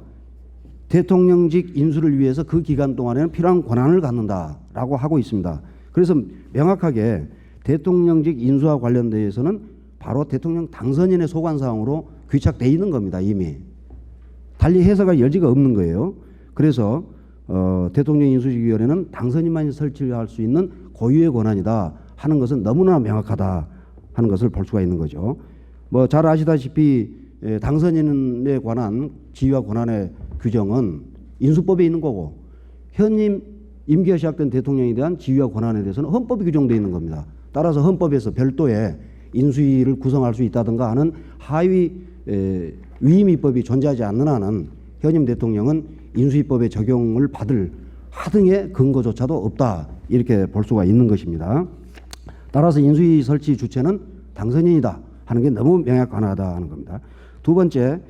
대통령직 인수를 위해서 그 기간 동안에는 필요한 권한을 갖는다라고 하고 있습니다. 그래서 명확하게 대통령직 인수와 관련돼서는 바로 대통령 당선인의 소관사항으로 귀착되어 있는 겁니다. 이미. 달리 해석할 여지가 없는 거예요. 그래서 대통령 인수위원회는 당선인만이 설치할 수 있는 고유의 권한이다 하는 것은 너무나 명확하다 하는 것을 볼 수가 있는 거죠. 뭐 잘 아시다시피 당선인에 관한 지위와 권한의 규정은 인수법에 있는 거고 현임 임기가 시작된 대통령에 대한 지위와 권한에 대해서는 헌법이 규정되어 있는 겁니다. 따라서 헌법에서 별도의 인수위를 구성할 수 있다든가 하는 하위 위임 입법이 존재하지 않는 한은 현임 대통령은 인수위법의 적용을 받을 하등의 근거조차도 없다, 이렇게 볼 수가 있는 것입니다. 따라서 인수위 설치 주체는 당선인이다 하는 게 너무 명확하다 하는 겁니다. 두 번째,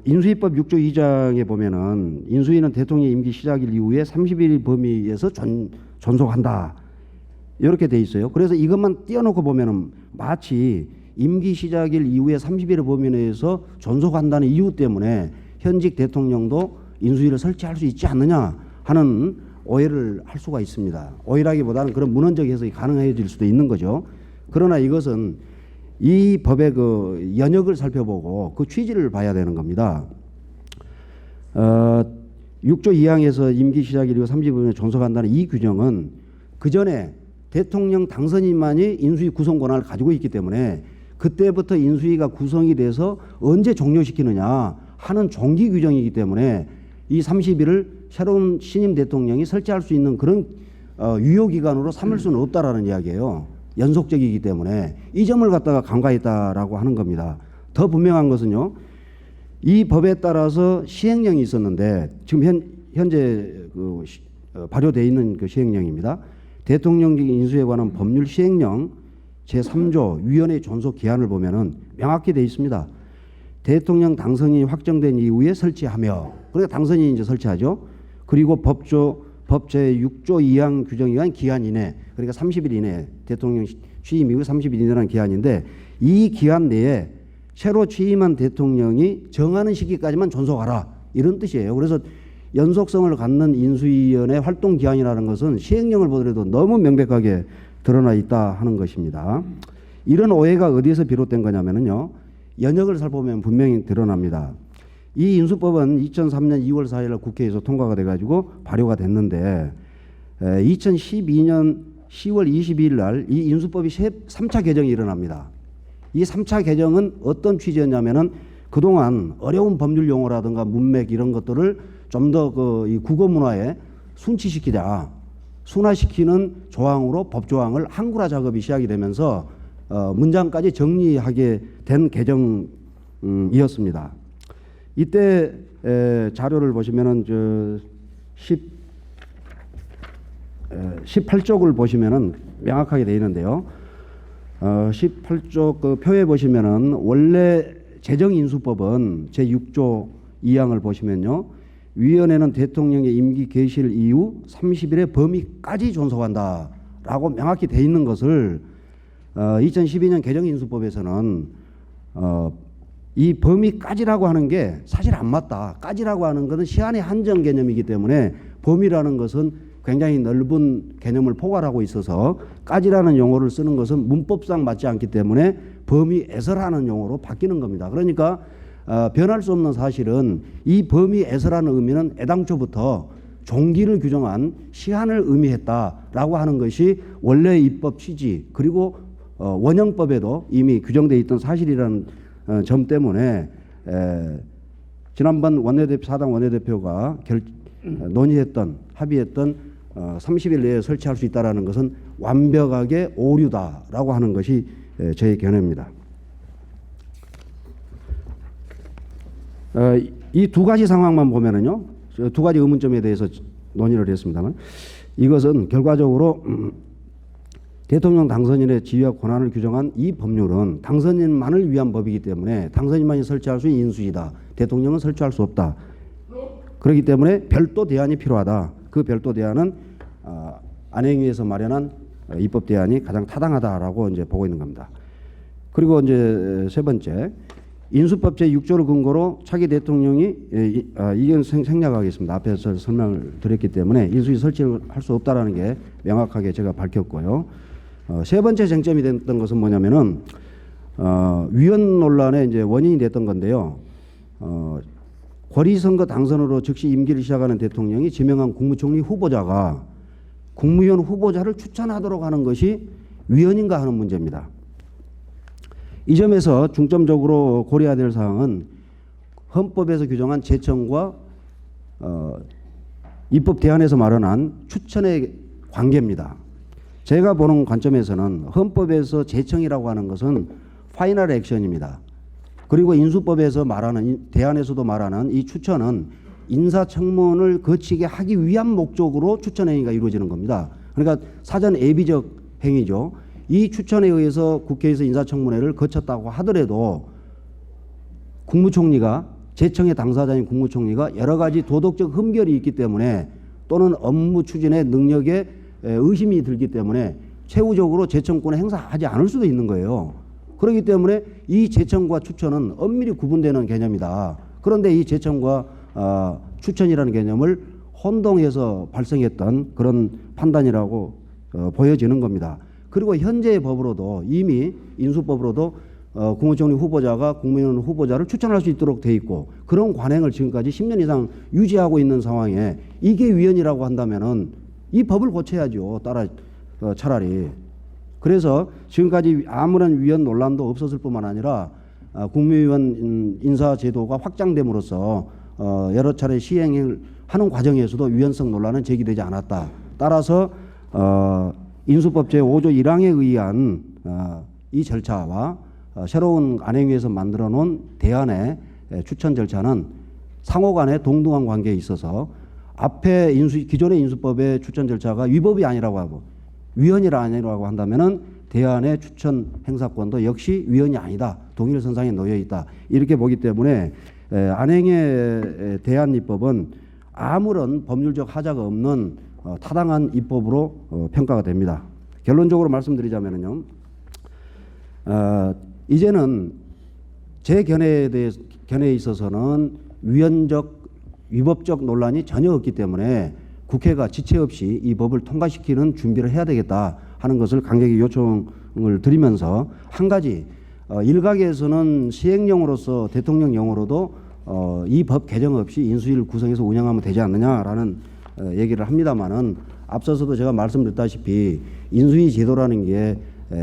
인수위법 6조 2장에 보면은 인수위는 대통령 임기 시작일 이후에 30일 범위에서 존속한다, 이렇게 돼 있어요. 그래서 이것만 띄워놓고 보면은 마치 임기 시작일 이후에 30일의 범위 내에서 존속한다는 이유 때문에 현직 대통령도 인수위를 설치할 수 있지 않느냐 하는 오해를 할 수가 있습니다. 오해라기보다는 그런 문헌적 해석이 가능해질 수도 있는 거죠. 그러나 이것은 이 법의 그 연역을 살펴보고 그 취지를 봐야 되는 겁니다. 6조 2항에서 임기 시작일 이후 30일에 존속한다는 이 규정은 그 전에 대통령 당선인만이 인수위 구성 권한을 가지고 있기 때문에 그때부터 인수위가 구성이 돼서 언제 종료시키느냐 하는 종기 규정이기 때문에 이 30일을 새로운 신임 대통령이 설치할 수 있는 그런 유효기간으로 삼을 수는 없다라는 이야기예요. 연속적이기 때문에 이 점을 갖다가 간과했다라고 하는 겁니다. 더 분명한 것은요, 이 법에 따라서 시행령이 있었는데 지금 현재 발효되어 있는 그 시행령입니다. 대통령직 인수에 관한 법률 시행령 제3조 위원회 존속 기한을 보면은 명확히 되어 있습니다. 대통령 당선인이 확정된 이후에 설치하며, 그러니까 당선인이 이제 설치하죠. 그리고 법 제6조 2항 규정에 의한 기한 이내, 그러니까 30일 이내, 대통령 취임 이후 30일 이내라는 기한인데 이 기한 내에 새로 취임한 대통령이 정하는 시기까지만 존속하라, 이런 뜻이에요. 그래서 연속성을 갖는 인수위원회 활동 기한이라는 것은 시행령을 보더라도 너무 명백하게 드러나 있다 하는 것입니다. 이런 오해가 어디에서 비롯된 거냐면요, 연역을 살펴보면 분명히 드러납니다. 이 인수법은 2003년 2월 4일 국회에서 통과가 돼가지고 발효가 됐는데 2012년 10월 22일 날 이 인수법이 3차 개정이 일어납니다. 이 3차 개정은 어떤 취지였냐면은 그동안 어려운 법률 용어라든가 문맥 이런 것들을 좀 더 이 국어 문화에 순치시키자, 순화시키는 조항으로 법 조항을 한글화 작업이 시작이 되면서 문장까지 정리하게 된 개정이었습니다. 이때 자료를 보시면은 18쪽을 보시면은 명확하게 되어 있는데요. 18쪽 그 표에 보시면은 원래 재정인수법은 제6조 2항을 보시면요, 위원회는 대통령의 임기 개시일 이후 30일의 범위까지 존속한다라고 명확히 되어 있는 것을 2012년 개정인수법에서는 이 범위까지라고 하는 게 사실 안 맞다. 까지라고 하는 것은 시한의 한정 개념이기 때문에 범위라는 것은 굉장히 넓은 개념을 포괄하고 있어서 까지라는 용어를 쓰는 것은 문법상 맞지 않기 때문에 범위에서라는 용어로 바뀌는 겁니다. 그러니까 변할 수 없는 사실은 이 범위에서라는 의미는 애당초부터 종기를 규정한 시한을 의미했다라고 하는 것이 원래 입법 취지, 그리고 원형법에도 이미 규정되어 있던 사실이라는 점 때문에 지난번 사당 원내대표가 논의했던, 합의했던 30일 내에 설치할 수 있다는 것은 완벽하게 오류다라고 하는 것이 저의 견해입니다. 이 두 가지 상황만 보면은요, 두 가지 의문점에 대해서 논의를 했습니다만, 이것은 결과적으로 대통령 당선인의 지위와 권한을 규정한 이 법률은 당선인만을 위한 법이기 때문에 당선인만이 설치할 수 있는 인수위다. 대통령은 설치할 수 없다. 그렇기 때문에 별도 대안이 필요하다. 그 별도 대안은 안행위에서 마련한 입법 대안이 가장 타당하다라고 이제 보고 있는 겁니다. 그리고 이제 세 번째, 인수법 제6조를 근거로 차기 대통령이 이건 생략하겠습니다. 앞에서 설명을 드렸기 때문에 인수위 설치를 할 수 없다라는 게 명확하게 제가 밝혔고요. 세 번째 쟁점이 됐던 것은 뭐냐면은 위헌 논란의 이제 원인이 됐던 건데요. 권리선거 당선으로 즉시 임기를 시작하는 대통령이 지명한 국무총리 후보자가 국무위원 후보자를 추천하도록 하는 것이 위헌인가 하는 문제입니다. 이 점에서 중점적으로 고려해야 될 사항은 헌법에서 규정한 제청과 입법 대안에서 마련한 추천의 관계입니다. 제가 보는 관점에서는 헌법에서 제청이라고 하는 것은 파이널 액션입니다. 그리고 인수법에서 말하는 대안에서도 말하는 이 추천은 인사청문을 거치게 하기 위한 목적으로 추천 행위가 이루어지는 겁니다. 그러니까 사전 예비적 행위죠. 이 추천에 의해서 국회에서 인사청문회를 거쳤다고 하더라도 국무총리가 제청의 당사자인 국무총리가 여러 가지 도덕적 흠결이 있기 때문에 또는 업무 추진의 능력에 의심이 들기 때문에 최후적으로 제청권을 행사하지 않을 수도 있는 거예요. 그렇기 때문에 이 제청과 추천은 엄밀히 구분되는 개념이다. 그런데 이 제청과 추천이라는 개념을 혼동해서 발생했던 그런 판단이라고 보여지는 겁니다. 그리고 현재의 법으로도 이미 인수법으로도 국무총리 후보자가 국무위원 후보자를 추천할 수 있도록 돼 있고 그런 관행을 지금까지 10년 이상 유지하고 있는 상황에 이게 위헌이라고 한다면은 이 법을 고쳐야죠. 차라리. 그래서 지금까지 아무런 위헌 논란도 없었을 뿐만 아니라 국무위원 인사 제도가 확장됨으로써 여러 차례 시행을 하는 과정에서도 위헌성 논란은 제기되지 않았다. 따라서 인수법 제5조 1항에 의한 이 절차와 새로운 안행위에서 만들어 놓은 대안의 추천 절차는 상호간의 동등한 관계에 있어서 앞에 기존의 인수법의 추천 절차가 위법이 아니라고 하고 위헌이 아니라고 한다면은 대안의 추천 행사권도 역시 위헌이 아니다. 동일 선상에 놓여 있다. 이렇게 보기 때문에 안행의 대안 입법은 아무런 법률적 하자가 없는 타당한 입법으로 평가가 됩니다. 결론적으로 말씀드리자면요. 이제는 제 견해에 있어서는 위법적 논란이 전혀 없기 때문에 국회가 지체 없이 이 법을 통과시키는 준비를 해야 되겠다 하는 것을 강력히 요청을 드리면서 한 가지 일각에서는 시행령으로서 대통령령으로도 이 법 개정 없이 인수위를 구성해서 운영하면 되지 않느냐라는 얘기를 합니다만은 앞서서도 제가 말씀드렸다시피 인수위 제도라는 게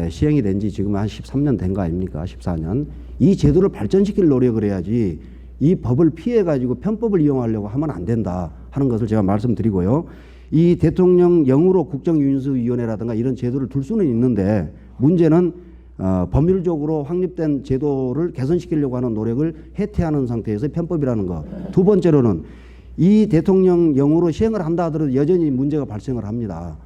시행이 된 지 지금 한 13년 된 거 아닙니까? 14년. 이 제도를 발전시킬 노력을 해야지 이 법을 피해가지고 편법을 이용하려고 하면 안 된다 하는 것을 제가 말씀드리고요. 이 대통령령으로 국정인수위원회라든가 이런 제도를 둘 수는 있는데 문제는 법률적으로 확립된 제도를 개선시키려고 하는 노력을 해태하는 상태에서 편법이라는 것. 두 번째로는 이 대통령령으로 시행을 한다 하더라도 여전히 문제가 발생을 합니다.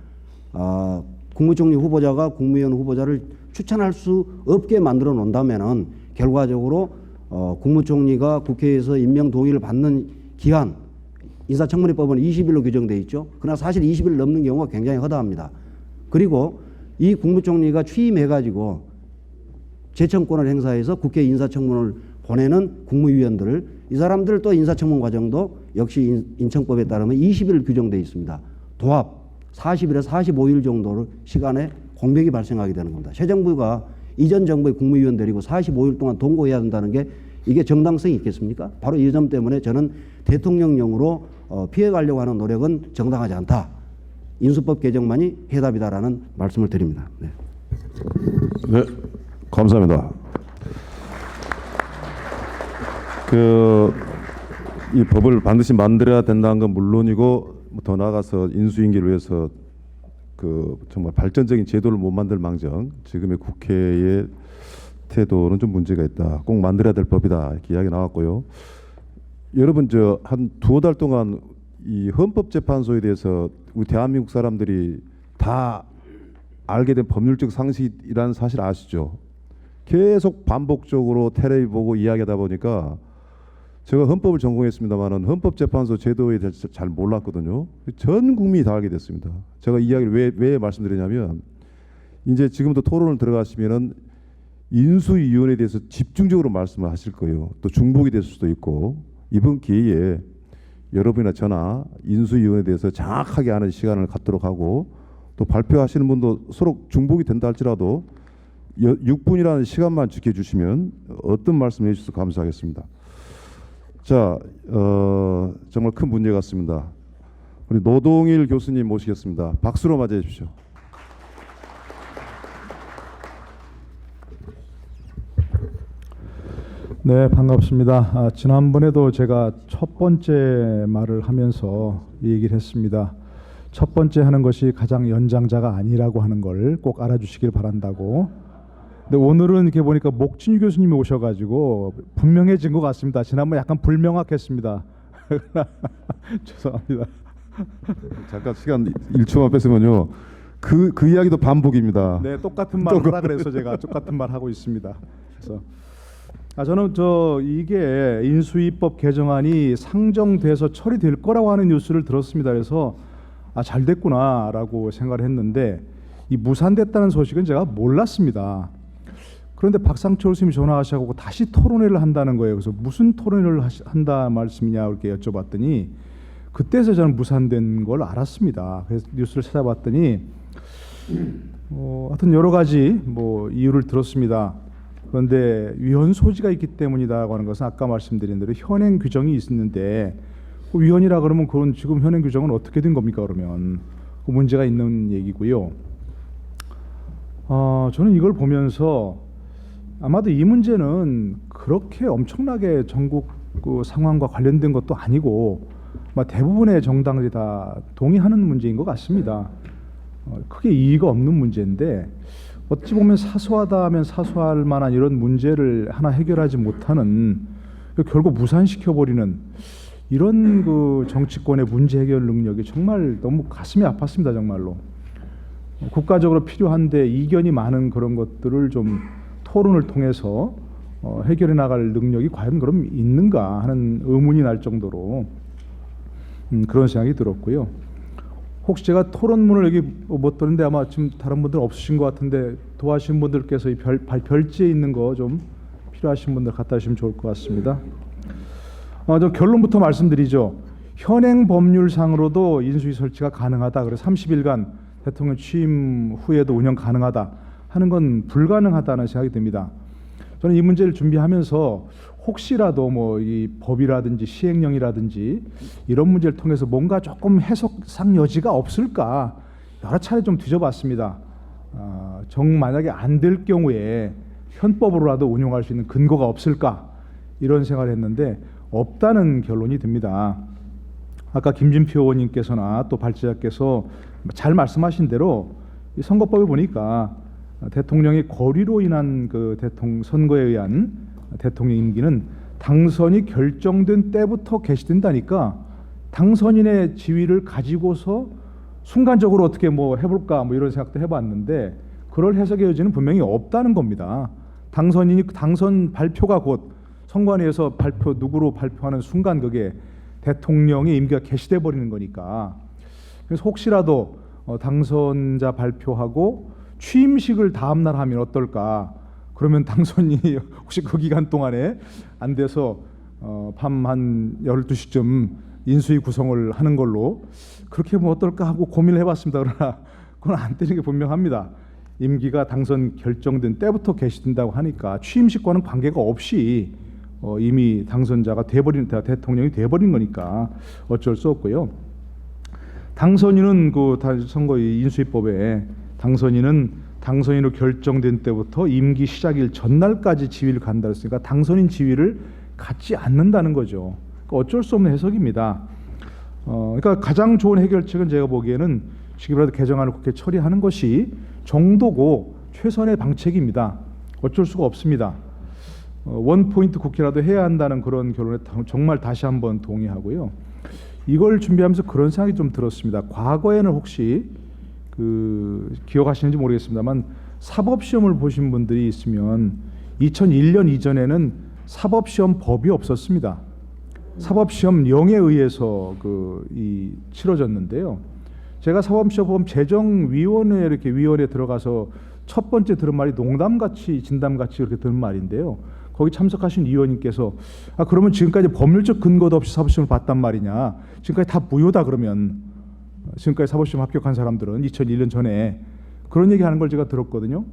국무총리 후보자가 국무위원 후보자를 추천할 수 없게 만들어 놓는다면은 결과적으로 국무총리가 국회에서 임명 동의를 받는 기한 인사청문회법은 20일로 규정되어 있죠. 그러나 사실 20일 넘는 경우가 굉장히 허다합니다. 그리고 이 국무총리가 취임해가지고 제청권을 행사해서 국회 인사청문을 보내는 국무위원들을 이 사람들 또 인사청문 과정도 역시 인청법에 따르면 20일 규정되어 있습니다. 도합 40일에서 45일 정도로 시간에 공백이 발생하게 되는 겁니다. 새 정부가 이전 정부의 국무위원 데리고 45일 동안 동고해야 된다는 게 이게 정당성이 있겠습니까? 바로 이 점 때문에 저는 대통령령으로 피해가려고 하는 노력은 정당하지 않다. 인수법 개정만이 해답이다라는 말씀을 드립니다. 네. 네, 감사합니다. 이 법을 반드시 만들어야 된다는 건 물론이고 더 나아가서 인수인계를 위해서 정말 발전적인 제도를 못 만들 망정 지금의 국회의 태도는 좀 문제가 있다. 꼭 만들어야 될 법이다. 이렇게 이야기 나왔고요. 여러분 한 두어 달 동안 이 헌법재판소에 대해서 우리 대한민국 사람들이 다 알게 된 법률적 상식이라는 사실 아시죠? 계속 반복적으로 텔레비 보고 이야기하다 보니까 제가 헌법을 전공했습니다만은 헌법재판소 제도에 대해서 잘 몰랐거든요. 전 국민이 다 알게 됐습니다. 제가 이 이야기를 왜 말씀드리냐면 이제 지금부터 토론을 들어가시면은 인수위원회에 대해서 집중적으로 말씀을 하실 거예요. 또 중복이 될 수도 있고 이번 기회에 여러분이나 저나 인수위원회에 대해서 정확하게 아는 시간을 갖도록 하고 또 발표하시는 분도 서로 중복이 된다 할지라도 6분이라는 시간만 지켜주시면 어떤 말씀 해주셔서 감사하겠습니다. 자, 정말 큰 문제 같습니다. 우리 노동일 교수님 모시겠습니다. 박수로 맞이해 주십시오. 네, 반갑습니다. 지난번에도 제가 첫 번째 말을 하면서 이 얘기를 했습니다. 첫 번째 하는 것이 가장 연장자가 아니라고 하는 걸 꼭 알아주시길 바란다고. 근데 오늘은 이렇게 보니까 목진유 교수님이 오셔가지고 분명해진 것 같습니다. 지난번 약간 불명확했습니다. 죄송합니다. 잠깐 시간 1초만 뺐으면요. 그 이야기도 반복입니다. 네, 똑같은 말 하라 그래서 제가 똑같은 말 하고 있습니다. 그래서 저는 이게 인수위법 개정안이 상정돼서 처리될 거라고 하는 뉴스를 들었습니다. 그래서 잘 됐구나라고 생각을 했는데 이 무산됐다는 소식은 제가 몰랐습니다. 그런데 박상철 교수님이 전화하셔서 다시 토론회를 한다는 거예요. 그래서 무슨 토론회를 한다 말씀이냐 이렇게 여쭤봤더니 그때서 저는 무산된 걸 알았습니다. 그래서 뉴스를 찾아봤더니 하여튼 여러 가지 이유를 들었습니다. 그런데 위헌 소지가 있기 때문이다고 하는 것은 아까 말씀드린 대로 현행 규정이 있는데 위헌이라 그러면 그건 지금 현행 규정은 어떻게 된 겁니까? 그러면 그 문제가 있는 얘기고요. 저는 이걸 보면서 아마도 이 문제는 그렇게 엄청나게 전국 그 상황과 관련된 것도 아니고 대부분의 정당들이 다 동의하는 문제인 것 같습니다. 크게 이의가 없는 문제인데 어찌 보면 사소하다 하면 사소할 만한 이런 문제를 하나 해결하지 못하는 결국 무산시켜버리는 이런 그 정치권의 문제 해결 능력이 정말 너무 가슴이 아팠습니다. 정말로 국가적으로 필요한데 이견이 많은 그런 것들을 좀 토론을 통해서 해결해 나갈 능력이 과연 그럼 있는가 하는 의문이 날 정도로 그런 생각이 들었고요. 혹시 제가 토론문을 여기 못 들었는데 아마 지금 다른 분들 없으신 것 같은데 도와주신 분들께서 이 별지에 있는 거 좀 필요하신 분들 갖다 주시면 좋을 것 같습니다. 좀 결론부터 말씀드리죠. 현행 법률상으로도 인수위 설치가 가능하다. 그래서 30일간 대통령 취임 후에도 운영 가능하다 하는 건 불가능하다는 생각이 듭니다. 저는 이 문제를 준비하면서 혹시라도 이 법이라든지 시행령이라든지 이런 문제를 통해서 뭔가 조금 해석상 여지가 없을까 여러 차례 좀 뒤져봤습니다. 만약에 안 될 경우에 현법으로라도 운용할 수 있는 근거가 없을까 이런 생각을 했는데 없다는 결론이 듭니다. 아까 김진표 의원님께서나 또 발제자께서 잘 말씀하신 대로 이 선거법에 보니까 대통령의 거리로 인한 그 선거에 의한 대통령 임기는 당선이 결정된 때부터 개시된다니까 당선인의 지위를 가지고서 순간적으로 어떻게 해볼까 이런 생각도 해봤는데 그럴 해석의 여지는 분명히 없다는 겁니다. 당선 발표가 곧 선관위에서 누구로 발표하는 순간 그게 대통령의 임기가 개시돼 버리는 거니까 그래서 혹시라도 당선자 발표하고 취임식을 다음 날 하면 어떨까? 그러면 당선이 혹시 그 기간 동안에 안 돼서 밤 한 12시쯤 인수위 구성을 하는 걸로 그렇게 어떨까 하고 고민을 해봤습니다. 그러나 그건 안 되는 게 분명합니다. 임기가 당선 결정된 때부터 개시된다고 하니까 취임식과는 관계가 없이 이미 당선자가 대통령이 돼버린 거니까 어쩔 수 없고요. 당선인은 그 선거 인수위법에 당선인으로 결정된 때부터 임기 시작일 전날까지 지위를 간다 했으니까 당선인 지위를 갖지 않는다는 거죠. 그러니까 어쩔 수 없는 해석입니다. 그러니까 가장 좋은 해결책은 제가 보기에는 지금이라도 개정안을 국회에 처리하는 것이 정도고 최선의 방책입니다. 어쩔 수가 없습니다. 원포인트 국회라도 해야 한다는 그런 결론에 정말 다시 한번 동의하고요. 이걸 준비하면서 그런 생각이 좀 들었습니다. 과거에는 혹시 기억하시는지 모르겠습니다만 사법시험을 보신 분들이 있으면 2001년 이전에는 사법시험 법이 없었습니다. 사법시험령에 의해서 치러졌는데요. 제가 사법시험 제정위원회 이렇게 위원회에 들어가서 첫 번째 들은 말이 농담같이 진담같이 그렇게 들은 말인데요. 거기 참석하신 위원님께서 그러면 지금까지 법률적 근거도 없이 사법시험을 봤단 말이냐. 지금까지 다 무효다 그러면. 지금까지 사법시험 합격한 사람들은 2001년 전에 그런 얘기하는 걸 제가 들었거든요.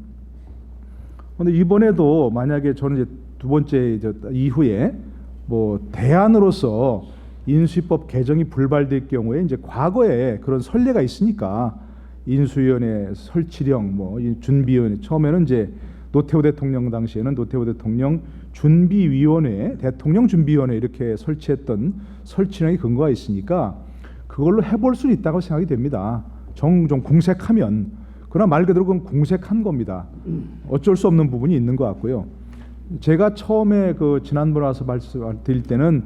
그런데 이번에도 만약에 저는 이제 두 번째 이후에 대안으로서 인수위법 개정이 불발될 경우에 이제 과거에 그런 선례가 있으니까 인수위원회 설치령 준비위원회 처음에는 이제 노태우 대통령 당시에는 노태우 대통령 준비위원회 대통령 준비위원회 이렇게 설치했던 설치령의 근거가 있으니까 그걸로 해볼 수 있다고 생각이 됩니다. 좀 궁색하면 그러나 말 그대로 그건 공색한 겁니다. 어쩔 수 없는 부분이 있는 것 같고요. 제가 처음에 그 지난번에 와서 말씀드릴 때는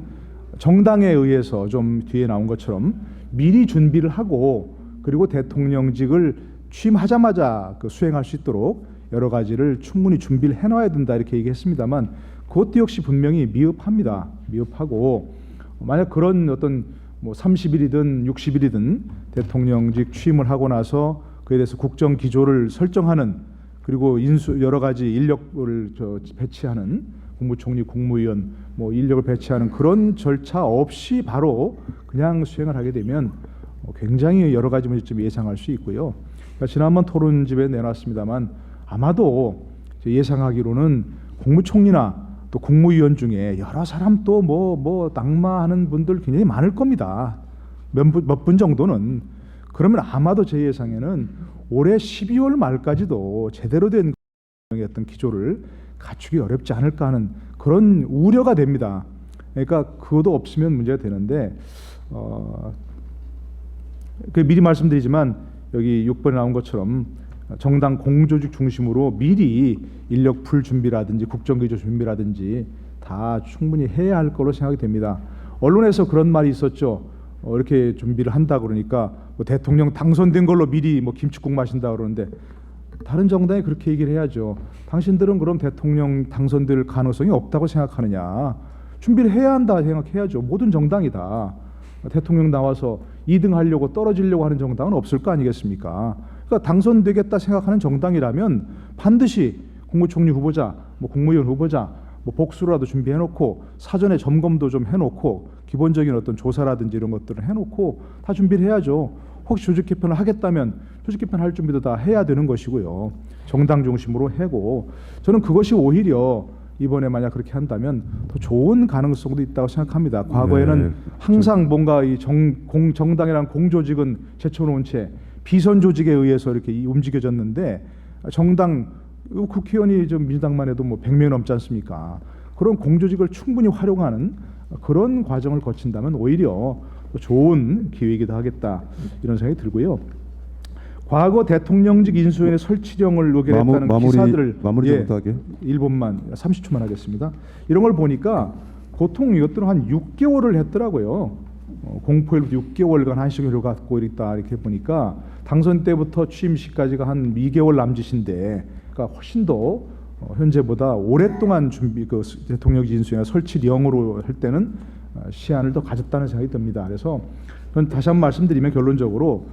정당에 의해서 좀 뒤에 나온 것처럼 미리 준비를 하고 그리고 대통령직을 취임하자마자 그 수행할 수 있도록 여러 가지를 충분히 준비를 해놔야 된다 이렇게 얘기했습니다만 그것도 역시 분명히 미흡합니다. 미흡하고 만약 그런 어떤 뭐 30일이든 60일이든 대통령직 취임을 하고 나서 그에 대해서 국정 기조를 설정하는 그리고 여러 가지 인력을 배치하는 국무총리, 국무위원 뭐 인력을 배치하는 그런 절차 없이 바로 그냥 수행을 하게 되면 굉장히 여러 가지 문제점이 예상할 수 있고요. 그러니까 지난번 토론집에 내놨습니다만 아마도 예상하기로는 국무총리나 또 국무위원 중에 여러 사람 또 뭐 낙마하는 분들 굉장히 많을 겁니다. 몇 분 정도는. 그러면 아마도 제 예상에는 올해 12월 말까지도 제대로 된 어떤 기조를 갖추기 어렵지 않을까 하는 그런 우려가 됩니다. 그러니까 그것도 없으면 문제가 되는데 미리 말씀드리지만 여기 6번에 나온 것처럼 정당 공조직 중심으로 미리 인력 풀 준비라든지 국정기조 준비라든지 다 충분히 해야 할 거로 생각이 됩니다. 언론에서 그런 말이 있었죠. 이렇게 준비를 한다 그러니까 뭐 대통령 당선된 걸로 미리 뭐 김칫국 마신다 그러는데 다른 정당이 그렇게 얘기를 해야죠. 당신들은 그럼 대통령 당선될 가능성이 없다고 생각하느냐? 준비를 해야 한다 생각해야죠. 모든 정당이 다 대통령 나와서 2등 하려고 떨어지려고 하는 정당은 없을 거 아니겠습니까? 그러니까 당선되겠다 생각하는 정당이라면 반드시 국무총리 후보자, 뭐 국무위원 후보자, 뭐 복수라도 준비해놓고 사전에 점검도 좀 해놓고 기본적인 어떤 조사라든지 이런 것들을 해놓고 다 준비를 해야죠. 혹시 조직 개편을 하겠다면 조직 개편 할 준비도 다 해야 되는 것이고요. 정당 중심으로 해고 저는 그것이 오히려 이번에 만약 그렇게 한다면 더 좋은 가능성도 있다고 생각합니다. 과거에는 네, 항상 뭔가 이 정당이란 공조직은 제쳐놓은 채 비선 조직에 의해서 이렇게 움직여졌는데 정당 국회의원이 좀 민주당만 해도 뭐 100명 넘지 않습니까? 그런 공조직을 충분히 활용하는 그런 과정을 거친다면 오히려 좋은 기회이기도 하겠다 이런 생각이 들고요. 과거 대통령직 인수위원회 설치령을 의결했다는 기사들을 마무리 좀 부탁할게요. 1분만 30초만 하겠습니다. 이런 걸 보니까 보통 이것들은 한 6개월을 했더라고요. 공포일부터 6개월간 한시경을 갖고 있다 이렇게 보니까 당선 때부터 취임식까지가 한 2개월 남짓인데 그러니까 훨씬 더 현재보다 오랫동안 준비 그 대통령직 인수위원회 설치령으로 할 때는 시한을 더 가졌다는 생각이 듭니다. 그래서 저는 다시 한번 말씀드리면 결론적으로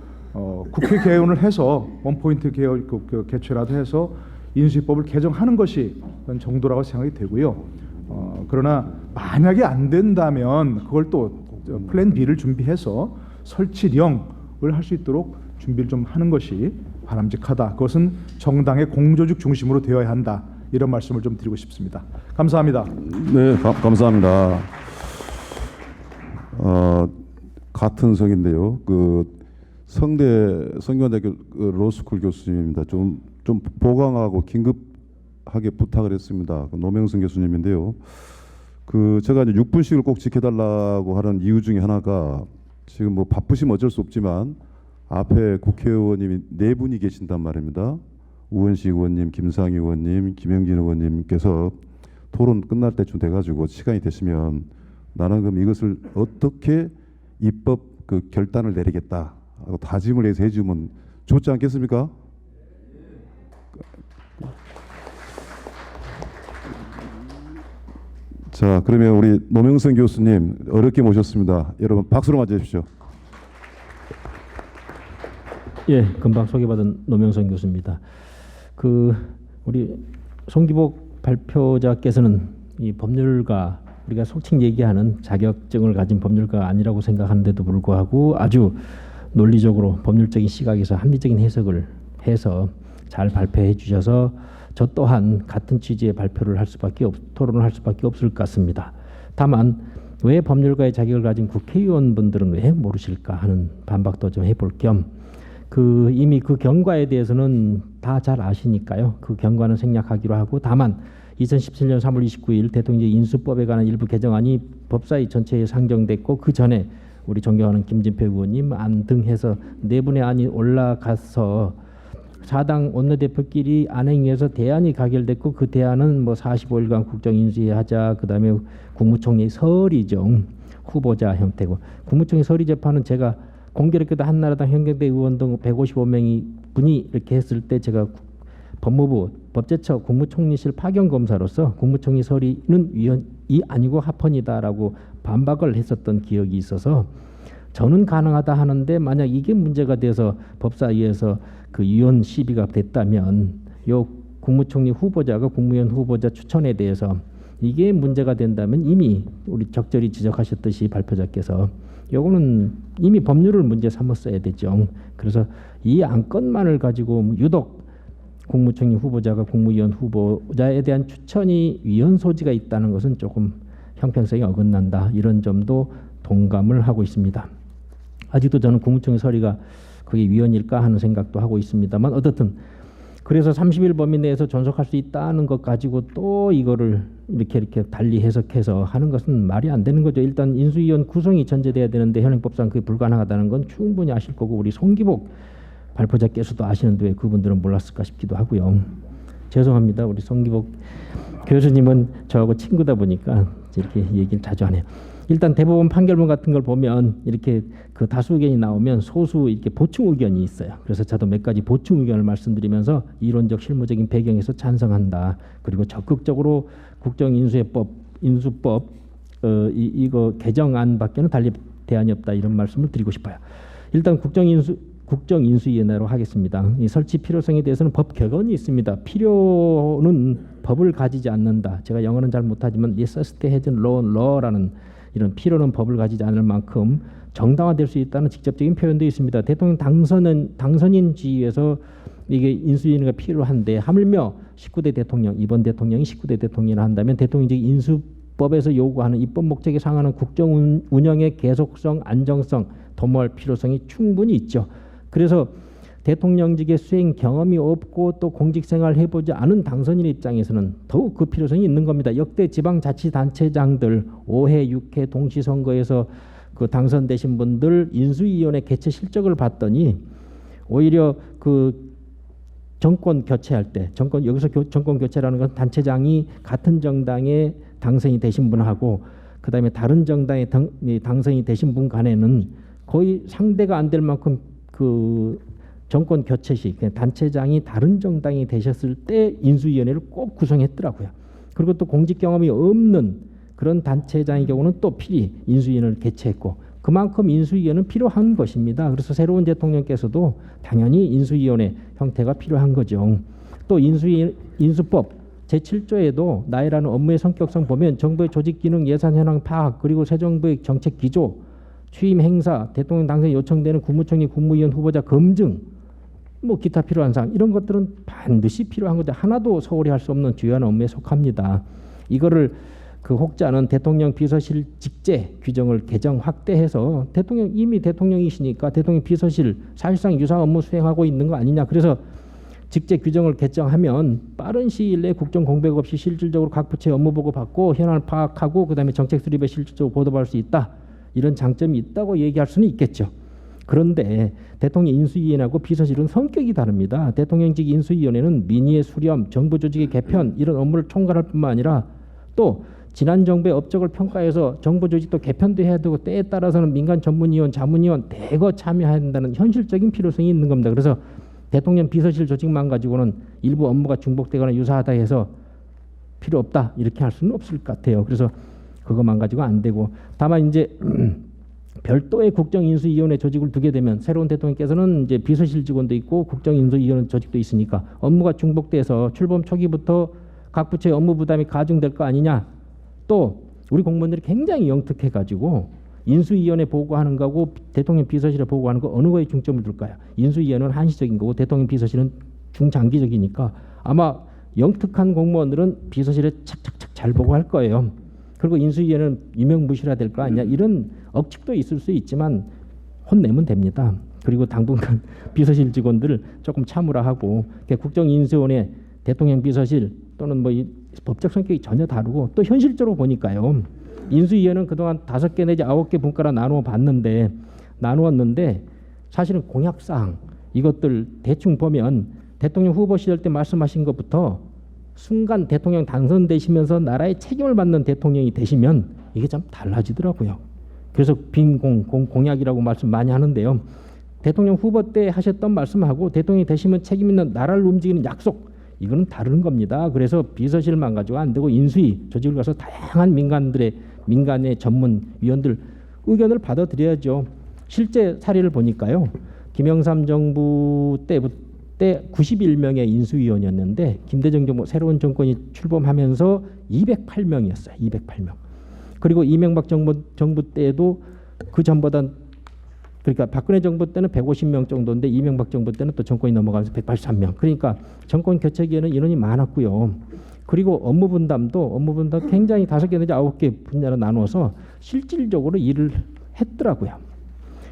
국회 개헌을 해서 원포인트 개헌 개최라도 해서 인수위법을 개정하는 것이 정도라고 생각이 되고요. 그러나 만약에 안 된다면 그걸 또 플랜 B를 준비해서 설치령을 할 수 있도록 준비를 좀 하는 것이 바람직하다. 그것은 정당의 공조직 중심으로 되어야 한다. 이런 말씀을 좀 드리고 싶습니다. 감사합니다. 네, 감사합니다. 같은 성인데요. 그 성균관대학교 로스쿨 교수님입니다. 좀 보강하고 긴급하게 부탁을 했습니다. 노명선 교수님인데요. 제가 이제 6분씩을 꼭 지켜달라고 하는 이유 중에 하나가 지금 뭐 바쁘시면 어쩔 수 없지만 앞에 국회의원님이 4분이 계신단 말입니다. 우원식 의원님, 김상희 의원님, 김영진 의원님께서 토론 끝날 때쯤 돼가지고 시간이 되시면 나는 그럼 이것을 어떻게 입법 결단을 내리겠다 하고 다짐을 해서 해주면 좋지 않겠습니까? 자, 그러면 우리 노명선 교수님 어렵게 모셨습니다. 여러분 박수로 맞이해주십시오. 예, 금방 소개받은 노명선 교수입니다. 우리 송기복 발표자께서는 이 법률가 우리가 속칭 얘기하는 자격증을 가진 법률가 아니라고 생각하는데도 불구하고 아주 논리적으로 법률적인 시각에서 합리적인 해석을 해서 잘 발표해 주셔서 저 또한 같은 취지의 발표를 할 수밖에 토론을 할 수밖에 없을 것 같습니다. 다만 왜 법률가의 자격을 가진 국회의원분들은 왜 모르실까 하는 반박도 좀 해볼 겸 이미 그 경과에 대해서는 다 잘 아시니까요. 그 경과는 생략하기로 하고 다만 2017년 3월 29일 대통령 인수법에 관한 일부 개정안이 법사위 전체에 상정됐고 그 전에 우리 존경하는 김진표 의원님 안 등 해서 4분의 안이 올라가서 사당 원내대표끼리 안행위에서 대안이 가결됐고 그 대안은 뭐 45일간 국정인수위하자, 그다음에 국무총리 서리죠. 후보자 형태고 국무총리 서리 재판은 제가 공교롭게도 한나라당 현경대 의원 등 155명이 분이 이렇게 했을 때 제가 법무부 법제처 국무총리실 파견 검사로서 국무총리 서리는 위헌이 아니고 합헌이다라고 반박을 했었던 기억이 있어서 저는 가능하다 하는데 만약 이게 문제가 돼서 법사위에서 그 위헌 시비가 됐다면 요 국무총리 후보자가 국무위원 후보자 추천에 대해서 이게 문제가 된다면 이미 우리 적절히 지적하셨듯이 발표자께서 요거는 이미 법률을 문제 삼았어야 되죠. 그래서 이 안건만을 가지고 유독 국무총리 후보자가 국무위원 후보자에 대한 추천이 위헌 소지가 있다는 것은 조금 형평성이 어긋난다. 이런 점도 동감을 하고 있습니다. 아직도 저는 국무총리 서리가 그게 위헌일까 하는 생각도 하고 있습니다만 어떻든 그래서 30일 범위 내에서 존속할 수 있다는 것 가지고 또 이거를 이렇게 달리 해석해서 하는 것은 말이 안 되는 거죠. 일단 인수위원 구성이 전제돼야 되는데 현행법상 그게 불가능하다는 건 충분히 아실 거고 우리 송기복 발표자께서도 아시는데 왜 그분들은 몰랐을까 싶기도 하고요. 죄송합니다. 우리 송기복 교수님은 저하고 친구다 보니까 이렇게 얘기를 자주 하네요. 일단 대법원 판결문 같은 걸 보면 이렇게 그 다수 의견이 나오면 소수 이렇게 보충 의견이 있어요. 그래서 저도 몇 가지 보충 의견을 말씀드리면서 이론적 실무적인 배경에서 찬성한다. 그리고 적극적으로 국정인수법 이거 개정안밖에는 달리 대안이 없다 이런 말씀을 드리고 싶어요. 일단 국정인수위원회로 하겠습니다. 이 설치 필요성에 대해서는 법 격언이 있습니다. 필요는 법을 가지지 않는다. 제가 영어는 잘 못하지만 necessity has no law라는 이런 필요는 법을 가지지 않을 만큼 정당화될 수 있다는 직접적인 표현도 있습니다. 대통령 당선인 지위에서 이게 인수위원회가 필요한데 하물며 19대 대통령 이번 대통령이 19대 대통령을 한다면 대통령직 인수법에서 요구하는 입법 목적에 상하는 국정 운영의 계속성, 안정성 도모할 필요성이 충분히 있죠. 그래서 대통령직의 수행 경험이 없고 또 공직생활을 해보지 않은 당선인의 입장에서는 더욱 그 필요성이 있는 겁니다. 역대 지방자치단체장들 5회, 6회 동시선거에서 그 당선되신 분들 인수위원회 개최 실적을 봤더니 오히려 그 정권 교체할 때 여기서 정권 교체라는 건 단체장이 같은 정당에 당선이 되신 분하고 그다음에 다른 정당에 당선이 되신 분 간에는 거의 상대가 안 될 만큼 그 정권 교체 시 단체장이 다른 정당이 되셨을 때 인수위원회를 꼭 구성했더라고요. 그리고 또 공직 경험이 없는 그런 단체장의 경우는 또 필히 인수위원회를 개최했고 그만큼 인수위원회는 필요한 것입니다. 그래서 새로운 대통령께서도 당연히 인수위원회 형태가 필요한 거죠. 또 인수법 제7조에도 나이라는 업무의 성격상 보면 정부의 조직 기능 예산 현황 파악 그리고 새 정부의 정책 기조 취임 행사 대통령 당선에 요청되는 국무총리 국무위원 후보자 검증 뭐 기타 필요한 사항 이런 것들은 반드시 필요한 건데 하나도 소홀히 할 수 없는 주요한 업무에 속합니다. 이거를 그 혹자는 대통령 비서실 직제 규정을 개정 확대해서 대통령 이미 대통령이시니까 대통령 비서실 사실상 유사 업무 수행하고 있는 거 아니냐. 그래서 직제 규정을 개정하면 빠른 시일 내에 국정 공백 없이 실질적으로 각 부처의 업무 보고 받고 현안을 파악하고 그다음에 정책 수립에 실질적으로 보도할 수 있다. 이런 장점이 있다고 얘기할 수는 있겠죠. 그런데 대통령 인수위원회하고 비서실은 성격이 다릅니다. 대통령직 인수위원회는 민의의 수렴, 정부 조직의 개편 이런 업무를 총괄할 뿐만 아니라 또 지난 정부의 업적을 평가해서 정부 조직도 개편도 해야 되고 때에 따라서는 민간 전문위원, 자문위원 대거 참여해야 한다는 현실적인 필요성이 있는 겁니다. 그래서 대통령 비서실 조직만 가지고는 일부 업무가 중복되거나 유사하다 해서 필요 없다 이렇게 할 수는 없을 것 같아요. 그래서 그것만 가지고 안 되고 다만 이제 별도의 국정인수위원회 조직을 두게 되면 새로운 대통령께서는 이제 비서실 직원도 있고 국정인수위원회 조직도 있으니까 업무가 중복돼서 출범 초기부터 각 부처의 업무 부담이 가중될 거 아니냐. 또 우리 공무원들이 굉장히 영특해가지고 인수위원회 보고하는 거하고 대통령 비서실에 보고하는 거 어느 거에 중점을 둘까요? 인수위원회는 한시적인 거고 대통령 비서실은 중장기적이니까 아마 영특한 공무원들은 비서실에 착착착 잘 보고할 거예요. 그리고 인수위원회는 유명무실해야 될 거 아니냐 이런 억측도 있을 수 있지만 혼내면 됩니다. 그리고 당분간 비서실 직원들을 조금 참으라 하고 국정인수위원회 대통령 비서실 또는 뭐 이 법적 성격이 전혀 다르고 또 현실적으로 보니까요. 인수위원회는 그동안 5개 내지 9개 분과로 나누었는데 사실은 공약사항 이것들 대충 보면 대통령 후보 시절 때 말씀하신 것부터 순간 대통령 당선되시면서 나라의 책임을 받는 대통령이 되시면 이게 참 달라지더라고요. 그래서 공약이라고 말씀 많이 하는데요. 대통령 후보 때 하셨던 말씀하고 대통령이 되시면 책임 있는 나라를 움직이는 약속, 이거는 다른 겁니다. 그래서 비서실만 가지고 안 되고 인수위 조직을 가서 다양한 민간의 전문위원들 의견을 받아들여야죠. 실제 사례를 보니까요. 김영삼 정부 때 91명의 인수위원이었는데 김대중 정부 새로운 정권이 출범하면서 208명이었어요. 208명. 그리고 이명박 정부 때도 그 전보다, 그러니까 박근혜 정부 때는 150명 정도인데 이명박 정부 때는 또 정권이 넘어가면서 183명. 그러니까 정권 교체기에는 인원이 많았고요. 그리고 업무 분담 굉장히 5개 내지 9개 분야로 나누어서 실질적으로 일을 했더라고요.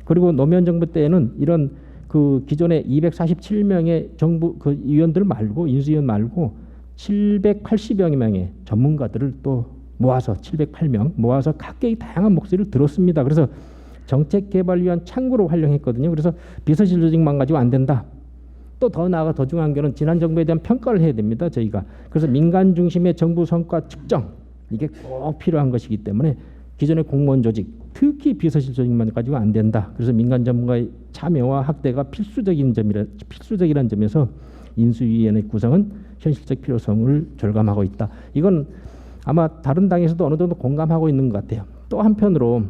그리고 노무현 정부 때는 이런 그 기존의 247명의 정부 그 위원들 말고 인수위원 말고 780여 명의 전문가들을 또 모아서 708명 모아서 각계의 다양한 목소리를 들었습니다. 그래서 정책개발위원 창구로 활용했거든요. 그래서 비서실 조직만 가지고 안 된다. 또 더 나아가 더 중요한 거는 지난 정부에 대한 평가를 해야 됩니다. 저희가. 그래서 민간 중심의 정부 성과 측정, 이게 꼭 필요한 것이기 때문에 기존의 공무원 조직, 특히 비서실 조직만 가지고 안 된다. 그래서 민간 전문가의 참여와 확대가 필수적이라는 점에서 인수위원회 구성은 현실적 필요성을 절감하고 있다. 이건 아마 다른 당에서도 어느 정도 공감하고 있는 것 같아요. 또 한편으로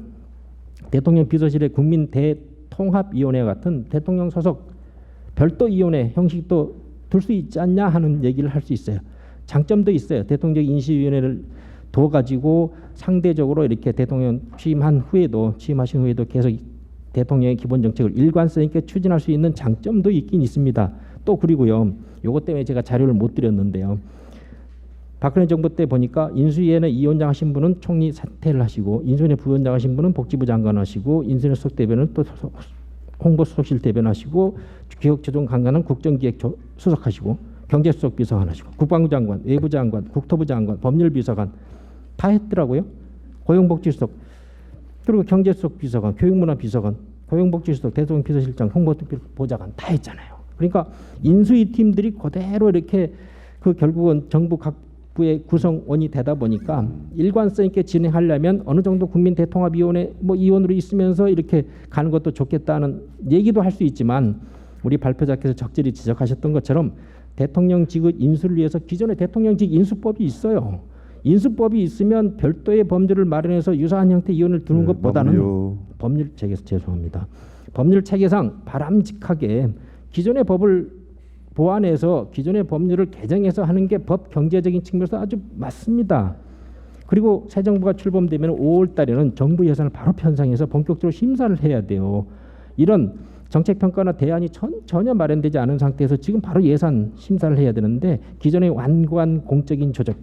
대통령 비서실의 국민 대통합위원회 같은 대통령 소속 별도 위원회 형식도 둘 수 있지 않냐 하는 얘기를 할 수 있어요. 장점도 있어요. 대통령 인수위원회를 둬 가지고 상대적으로 이렇게 대통령 취임하신 후에도 계속 대통령의 기본 정책을 일관성 있게 추진할 수 있는 장점도 있긴 있습니다. 또 그리고요. 요것 때문에 제가 자료를 못 드렸는데요. 박근혜 정부 때 보니까 인수위원회 위원장 하신 분은 총리 사퇴를 하시고 인수위원회 부위원장 하신 분은 복지부 장관 하시고 인수위원회 수석 대변은 또 홍보수석실 대변 하시고 기획조정 강간은 국정기획 수석하시고 경제수석 비서관 하시고 국방부 장관, 외부 장관, 국토부 장관, 법률비서관 다 했더라고요. 고용복지수석 그리고 경제수석 비서관, 교육문화비서관, 고용복지수석, 대통령 비서실장, 홍보보좌관 다 했잖아요. 그러니까 인수위 팀들이 그대로 이렇게 그 결국은 정부 각부의 구성원이 되다 보니까 일관성 있게 진행하려면 어느 정도 국민대통합위원회 위원으로 있으면서 이렇게 가는 것도 좋겠다는 얘기도 할 수 있지만 우리 발표자께서 적절히 지적하셨던 것처럼 대통령직의 인수를 위해서 기존의 대통령직 인수법이 있어요. 인수법이 있으면 별도의 법률을 마련해서 유사한 형태 위원을 두는 것보다는 법률 체계상 바람직하게 기존의 법을 보완해서 기존의 법률을 개정해서 하는 게 법 경제적인 측면에서 아주 맞습니다. 그리고 새 정부가 출범되면 5월 달에는 정부 예산을 바로 편성해서 본격적으로 심사를 해야 돼요. 이런 정책평가나 대안이 전혀 마련되지 않은 상태에서 지금 바로 예산 심사를 해야 되는데 기존의 완고한 공적인 조작,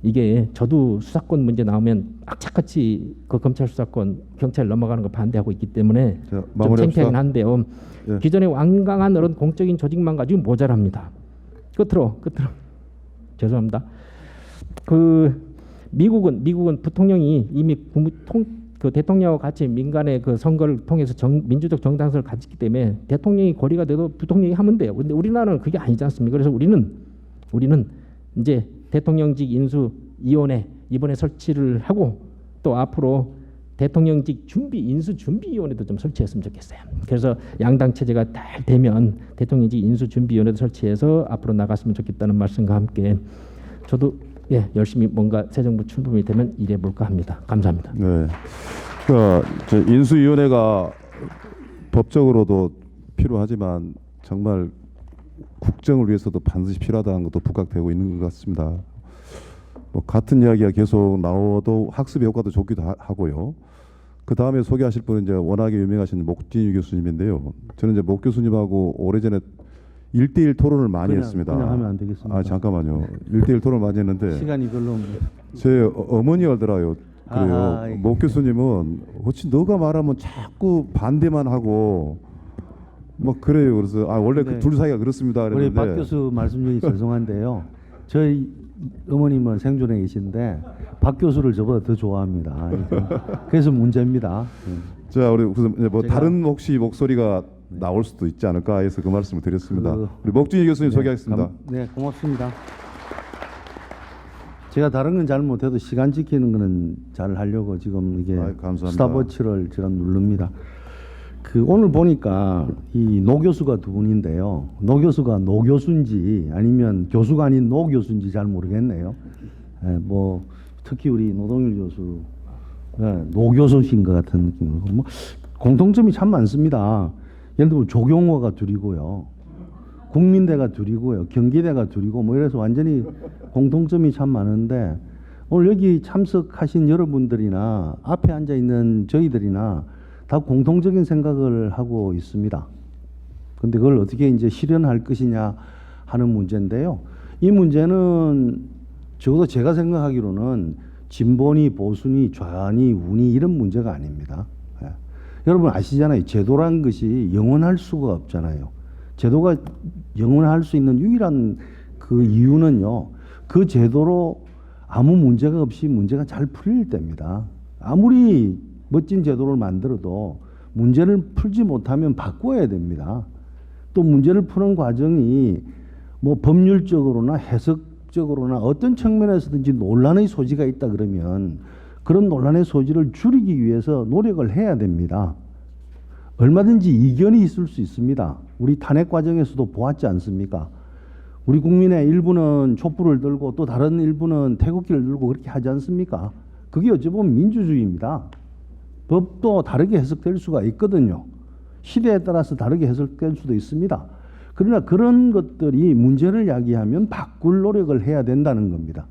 이게 저도 수사권 문제 나오면 악착같이 그 검찰 수사권 경찰 넘어가는 거 반대하고 있기 때문에 좀 창피하긴 한데요. 예. 기존의 완강한 그런 공적인 조직만 가지고 모자랍니다. 끝으로 죄송합니다. 그 미국은 부통령이 이미 그 대통령과 같이 민간의 그 선거를 통해서 민주적 정당성을 가졌기 때문에 대통령이 고리가 돼도 부통령이 하면 돼요. 근데 우리나라는 그게 아니지 않습니까? 그래서 우리는 이제 대통령직 인수위원회 이번에 설치를 하고 또 앞으로 대통령직 인수준비위원회도 좀 설치했으면 좋겠어요. 그래서 양당 체제가 잘 되면 대통령직 인수준비위원회도 설치해서 앞으로 나갔으면 좋겠다는 말씀과 함께 저도 열심히 뭔가 새 정부 출범이 되면 일해볼까 합니다. 감사합니다. 네, 그러니까 인수위원회가 법적으로도 필요하지만 정말 국정을 위해서도 반드시 필요하다는 것도 부각되고 있는 것 같습니다. 같은 이야기가 계속 나와도 학습의 효과도 좋기도 하고요. 그 다음에 소개하실 분은 이제 워낙에 유명하신 목진유 교수님인데요. 저는 이제 목 교수님하고 오래전에 1대1 토론을 많이 했습니다. 그냥 하면 안 되겠습니다. 잠깐만요. 1대1 토론을 많이 했는데 시간이 별로 없네요. 제 어머니가 하더라고요. 그래요. 아하, 목 교수님은 어찌 너가 말하면 자꾸 반대만 하고 그래요. 그래서 원래 네. 그 둘 사이가 그렇습니다. 우리 그랬는데 박 교수 말씀 중에 죄송한데요. 저희 어머님은 생존해 계신데 박 교수를 저보다 더 좋아합니다. 그래서 문제입니다. 자, 우리 그래서 제가- 다른 혹시 목소리가 나올 수도 있지 않을까 해서 그 말씀을 드렸습니다. 그- 우리 목준희 교수님 네, 소개하겠습니다. 네, 고맙습니다. 제가 다른 건 잘 못해도 시간 지키는 거는 잘 하려고 지금 이게 아이, 감사합니다. 스탑워치를 제가 누릅니다. 그 오늘 보니까 이 노 교수가 두 분인데요. 노 교수가 노 교수인지 아니면 교수가 아닌 노 교수인지 잘 모르겠네요. 뭐 특히 우리 노동일 교수 노 교수신 것 같은 느낌으로 뭐 공통점이 참 많습니다. 예를 들면 조경호가 둘이고요. 국민대가 둘이고요. 경기대가 둘이고 뭐 이래서 완전히 공통점이 참 많은데 오늘 여기 참석하신 여러분들이나 앞에 앉아 있는 저희들이나 다 공통적인 생각을 하고 있습니다. 근데 그걸 어떻게 이제 실현할 것이냐 하는 문제인데요. 이 문제는 적어도 제가 생각하기로는 진보니 보수니 좌니 우니 이런 문제가 아닙니다. 예. 여러분 아시잖아요. 제도란 것이 영원할 수가 없잖아요. 제도가 영원할 수 있는 유일한 그 이유는요. 그 제도로 아무 문제가 없이 문제가 잘 풀릴 때입니다. 아무리 멋진 제도를 만들어도 문제를 풀지 못하면 바꿔야 됩니다. 또 문제를 푸는 과정이 뭐 법률적으로나 해석적으로나 어떤 측면에서든지 논란의 소지가 있다 그러면 그런 논란의 소지를 줄이기 위해서 노력을 해야 됩니다. 얼마든지 이견이 있을 수 있습니다. 우리 탄핵 과정에서도 보았지 않습니까? 우리 국민의 일부는 촛불을 들고 또 다른 일부는 태극기를 들고 그렇게 하지 않습니까? 그게 어찌 보면 민주주의입니다. 법도 다르게 해석될 수가 있거든요. 시대에 따라서 다르게 해석될 수도 있습니다. 그러나 그런 것들이 문제를 야기하면 바꿀 노력을 해야 된다는 겁니다.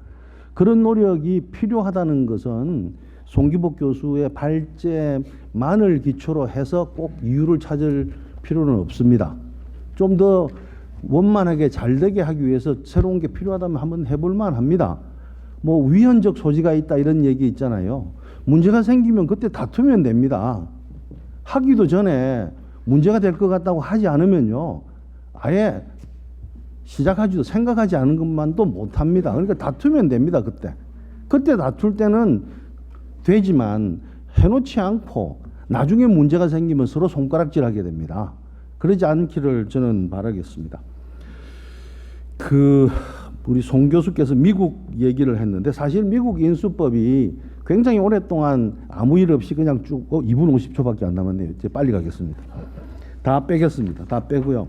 그런 노력이 필요하다는 것은 송기복 교수의 발제만을 기초로 해서 꼭 이유를 찾을 필요는 없습니다. 좀 더 원만하게 잘 되게 하기 위해서 새로운 게 필요하다면 한번 해볼 만합니다. 뭐 위헌적 소지가 있다 이런 얘기 있잖아요. 문제가 생기면 그때 다투면 됩니다. 하기도 전에 문제가 될 것 같다고 하지 않으면요. 아예 시작하지도 생각하지 않은 것만도 못합니다. 그러니까 다투면 됩니다. 그때 다툴 때는 되지만 해놓지 않고 나중에 문제가 생기면 서로 손가락질하게 됩니다. 그러지 않기를 저는 바라겠습니다. 우리 송 교수께서 미국 얘기를 했는데 사실 미국 인수법이 굉장히 오랫동안 아무 일 없이 그냥 쭉 2분 50초밖에 안 남았네요. 이제 빨리 가겠습니다. 다 빼겠습니다. 다 빼고요.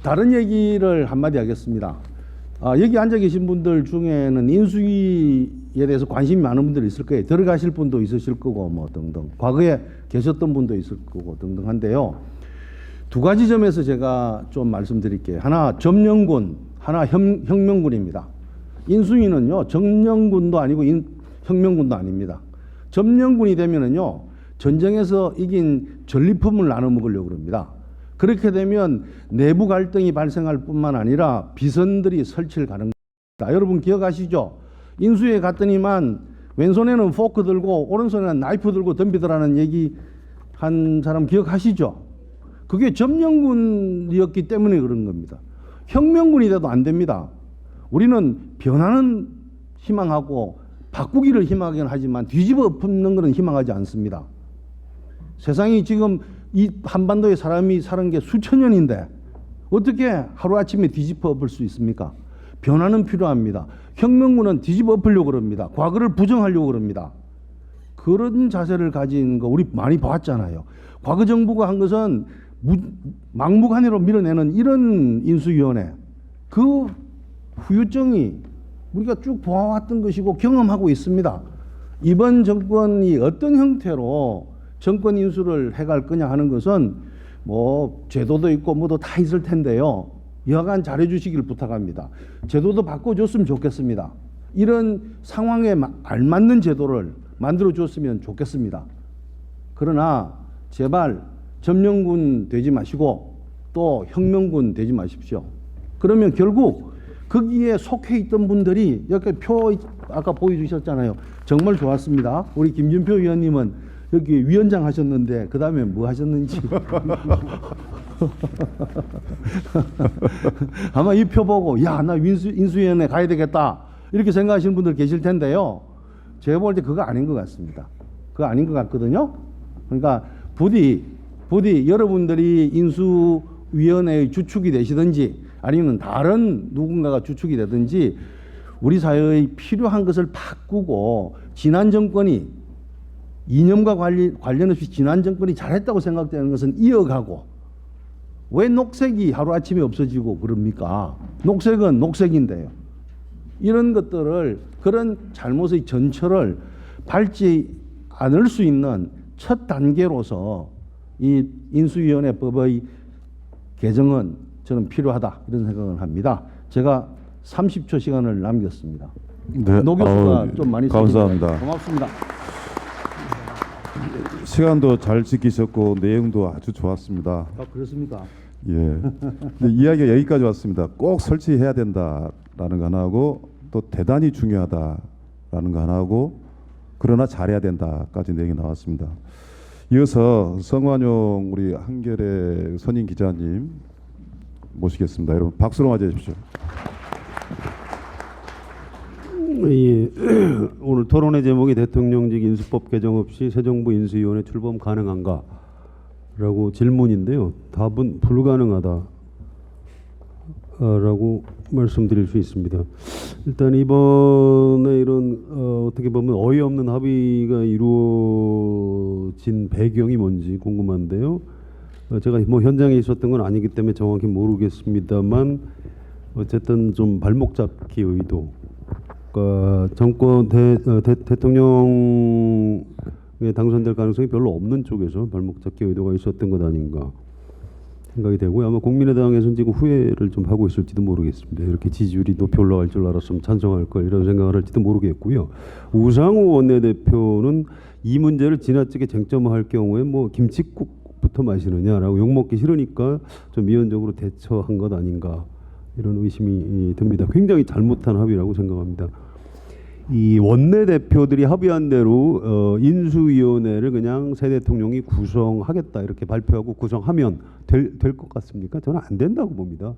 다른 얘기를 한마디 하겠습니다. 여기 앉아 계신 분들 중에는 인수위에 대해서 관심이 많은 분들이 있을 거예요. 들어가실 분도 있으실 거고 뭐 등등. 과거에 계셨던 분도 있을 거고 등등한데요. 두 가지 점에서 제가 좀 말씀드릴게요. 하나 점령군, 하나 혁명군입니다. 인수위는요 정령군도 아니고 혁명군도 아닙니다. 점령군이 되면은요 전쟁에서 이긴 전리품을 나눠 먹으려고 그럽니다. 그렇게 되면 내부 갈등이 발생할 뿐만 아니라 비선들이 설치를 가는 겁니다. 여러분 기억하시죠? 인수위에 갔더니만 왼손에는 포크 들고 오른손에는 나이프 들고 덤비더라는 얘기 한 사람 기억하시죠? 그게 점령군이었기 때문에 그런 겁니다. 혁명군이 돼도 안 됩니다. 우리는 변화는 희망하고 바꾸기를 희망하긴 하지만 뒤집어 엎는 것은 희망하지 않습니다. 세상이 지금 이 한반도에 사람이 사는 게 수천 년인데 어떻게 하루아침에 뒤집어 엎을 수 있습니까? 변화는 필요합니다. 혁명군은 뒤집어 엎으려고 그럽니다. 과거를 부정하려고 그럽니다. 그런 자세를 가진 거 우리 많이 봤잖아요. 과거 정부가 한 것은 막무가내로 밀어내는 이런 인수위원회 그 후유증이 우리가 쭉 보아왔던 것이고 경험하고 있습니다. 이번 정권이 어떤 형태로 정권 인수를 해갈 거냐 하는 것은 뭐 제도도 있고 뭐도 다 있을 텐데요. 여하간 잘해 주시길 부탁합니다. 제도도 바꿔줬으면 좋겠습니다. 이런 상황에 알맞는 제도를 만들어 줬으면 좋겠습니다. 그러나 제발 점령군 되지 마시고 또 혁명군 되지 마십시오. 그러면 결국 거기에 속해 있던 분들이 여기 표 아까 보여주셨잖아요. 정말 좋았습니다. 우리 김준표 위원님은 여기 위원장 하셨는데 그 다음에 뭐 하셨는지 아마 이 표 보고 야 나 인수위원회 가야 되겠다 이렇게 생각하시는 분들 계실 텐데요. 제가 볼 때 그거 아닌 것 같습니다. 그거 아닌 것 같거든요. 그러니까 부디 부디 여러분들이 인수위원회의 주축이 되시든지 아니면 다른 누군가가 주축이 되든지 우리 사회의 필요한 것을 바꾸고 지난 정권이 이념과 관련 없이 지난 정권이 잘했다고 생각되는 것은 이어가고 왜 녹색이 하루아침에 없어지고 그럽니까? 녹색은 녹색인데요. 이런 것들을 그런 잘못의 전철을 밟지 않을 수 있는 첫 단계로서 이 인수위원회법의 개정은 저는 필요하다 이런 생각을 합니다. 제가 30초 시간을 남겼습니다. 네. 노 교수가 좀 많이 감사합니다. 쓰시니까요. 고맙습니다. 시간도 잘 지키셨고 내용도 아주 좋았습니다. 아, 그렇습니까? 예. 근데 이야기가 여기까지 왔습니다. 꼭 설치해야 된다라는 거 하나하고 또 대단히 중요하다라는 거 하나하고 그러나 잘해야 된다까지 내용이 나왔습니다. 이어서 성완용 우리 한겨레 선임 기자님 모시겠습니다. 여러분 박수로 맞이해 주십시오. 예, 오늘 토론의 제목이 대통령직 인수법 개정 없이 새 정부 인수위원회 출범 가능한가? 라고 질문인데요. 답은 불가능하다 라고 말씀드릴 수 있습니다. 일단 이번에 이런 어떻게 보면 어이없는 합의가 이루어진 배경이 뭔지 궁금한데요. 제가 뭐 현장에 있었던 건 아니기 때문에 정확히 모르겠습니다만 어쨌든 좀 발목 잡기 의도, 그러니까 정권 대통령에 당선될 가능성이 별로 없는 쪽에서 발목 잡기 의도가 있었던 것 아닌가 생각이 되고요. 아마 국민의당에서는 지금 후회를 좀 하고 있을지도 모르겠습니다. 이렇게 지지율이 높이 올라갈 줄 알았으면 찬성할 걸 이런 생각을 할지도 모르겠고요. 우상호 원내대표는 이 문제를 지나치게 쟁점화할 경우에 뭐 김칫국부터 마시느냐라고 욕먹기 싫으니까 좀 미온적으로 대처한 것 아닌가 이런 의심이 듭니다. 굉장히 잘못한 합의라고 생각합니다. 이 원내대표들이 합의한 대로 인수위원회를 그냥 새 대통령이 구성하겠다 이렇게 발표하고 구성하면 될 것 같습니까? 저는 안 된다고 봅니다.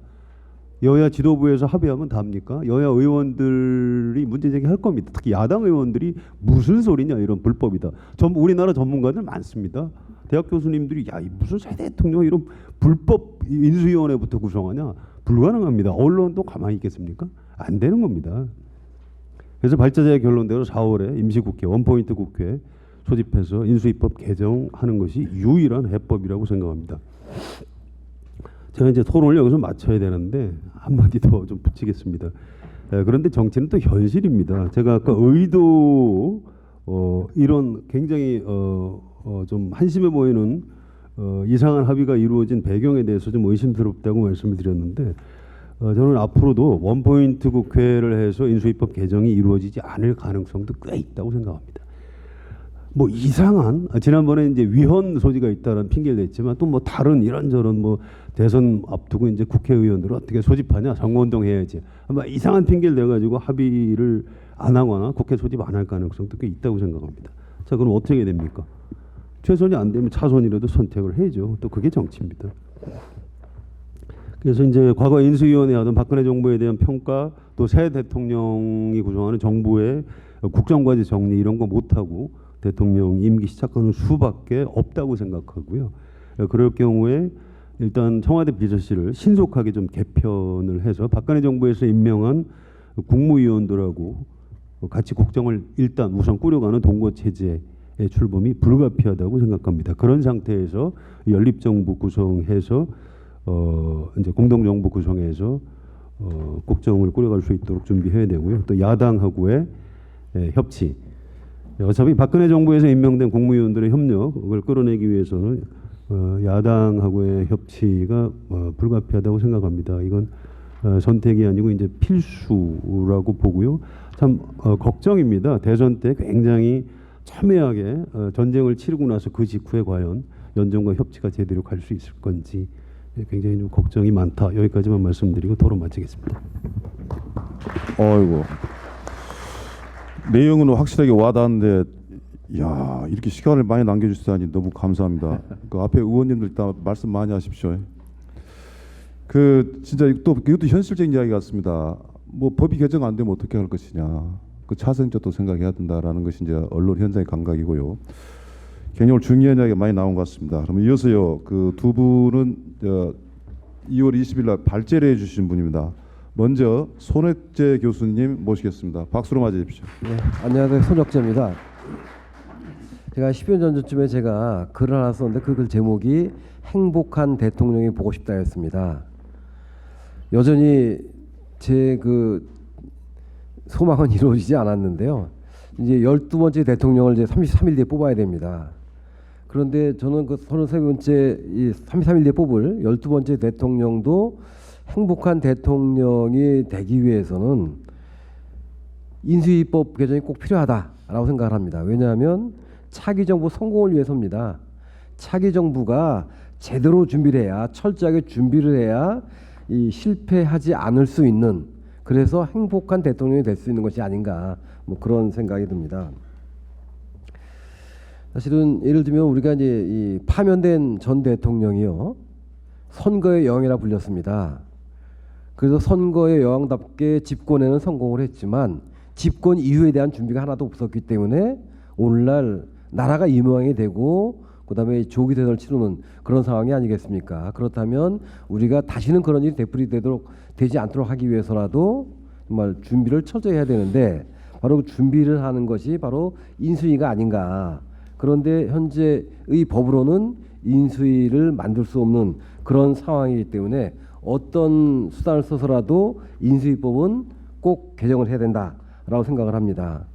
여야 지도부에서 합의하면 답니까? 여야 의원들이 문제 제기할 겁니다. 특히 야당 의원들이 무슨 소리냐 이런 불법이다. 우리나라 전문가들 많습니다. 대학 교수님들이 야, 무슨 새 대통령 이런 불법 인수위원회부터 구성하냐? 불가능합니다. 언론도 가만히 있겠습니까? 안 되는 겁니다. 그래서 발제자의 결론대로 4월에 임시국회 원포인트 국회 소집해서 인수위법 개정하는 것이 유일한 해법이라고 생각합니다. 제가 이제 토론을 여기서 마쳐야 되는데 한마디 더 좀 붙이겠습니다. 그런데 정치는 또 현실입니다. 제가 아까 의도 이런 굉장히 좀 한심해 보이는 이상한 합의가 이루어진 배경에 대해서 좀 의심스럽다고 말씀을 드렸는데 저는 앞으로도 원포인트 국회를 해서 인수위법 개정이 이루어지지 않을 가능성도 꽤 있다고 생각합니다. 뭐 이상한 지난번에 이제 위헌 소지가 있다는 핑계를 냈지만 또 뭐 다른 이런저런 뭐 대선 앞두고 이제 국회의원들을 어떻게 소집하냐 선거운동 해야지 아마 이상한 핑계를 내가지고 합의를 안 하거나 국회 소집 안 할 가능성도 꽤 있다고 생각합니다. 자 그럼 어떻게 해야 됩니까? 최선이 안 되면 차선이라도 선택을 해야죠. 또 그게 정치입니다. 그래서 이제 과거 인수위원회 하던 박근혜 정부에 대한 평가 또 새 대통령이 구성하는 정부의 국정과제 정리 이런 거 못하고 대통령 임기 시작하는 수밖에 없다고 생각하고요. 그럴 경우에 일단 청와대 비서실을 신속하게 좀 개편을 해서 박근혜 정부에서 임명한 국무위원들하고 같이 국정을 일단 우선 꾸려가는 동거체제의 출범이 불가피하다고 생각합니다. 그런 상태에서 연립정부 구성해서 이제 공동정부 구성해서 국정을 꾸려갈 수 있도록 준비해야 되고요. 또 야당하고의 협치. 어차피 박근혜 정부에서 임명된 국무위원들의 협력을 끌어내기 위해서는 야당하고의 협치가 불가피하다고 생각합니다. 이건 선택이 아니고 이제 필수라고 보고요. 참 걱정입니다. 대선 때 굉장히 첨예하게 전쟁을 치르고 나서 그 직후에 과연 연정과 협치가 제대로 갈 수 있을 건지 굉장히 좀 걱정이 많다. 여기까지만 말씀드리고 토론 마치겠습니다. 어이고 내용은 확실하게 와닿는데 야 이렇게 시간을 많이 남겨주시다니 너무 감사합니다. 그 앞에 의원님들 다 말씀 많이 하십시오. 그 진짜 또 이것도 현실적인 이야기 같습니다. 뭐 법이 개정 안 되면 어떻게 할 것이냐. 그 차선적도 생각해야 된다라는 것이 이제 언론 현장의 감각이고요. 굉장히 오늘 중요한 이야기가 많이 나온 것 같습니다. 그럼 이어서요, 그 두 분은 2월 20일 날 발제를 해주신 분입니다. 먼저 손혁재 교수님 모시겠습니다. 박수로 맞이해 주십시오. 네, 안녕하세요. 손혁재입니다. 제가 10여 년 전쯤에 제가 글을 하나 썼는데 그 글 제목이 행복한 대통령이 보고 싶다였습니다. 여전히 제 그 소망은 이루어지지 않았는데요. 이제 12번째 대통령을 이제 33일 뒤에 뽑아야 됩니다. 그런데 저는 그 33번째 이 33일 뒤에 뽑을 12번째 대통령도 행복한 대통령이 되기 위해서는 인수위법 개정이 꼭 필요하다라고 생각을 합니다. 왜냐하면 차기 정부 성공을 위해서입니다. 차기 정부가 제대로 준비를 해야, 철저하게 준비를 해야 이 실패하지 않을 수 있는, 그래서 행복한 대통령이 될 수 있는 것이 아닌가, 뭐 그런 생각이 듭니다. 사실은 예를 들면 우리가 이제 이 파면된 전 대통령이요, 선거의 여왕이라 불렸습니다. 그래서 선거의 여왕답게 집권에는 성공을 했지만 집권 이후에 대한 준비가 하나도 없었기 때문에 오늘날 나라가 이 모양이 되고 그다음에 조기 대선을 치르는 그런 상황이 아니겠습니까? 그렇다면 우리가 다시는 그런 일이 되지 않도록 하기 위해서라도 정말 준비를 철저히 해야 되는데, 바로 그 준비를 하는 것이 바로 인수위가 아닌가. 그런데 현재의 법으로는 인수위를 만들 수 없는 그런 상황이기 때문에 어떤 수단을 써서라도 인수위법은 꼭 개정을 해야 된다라고 생각을 합니다.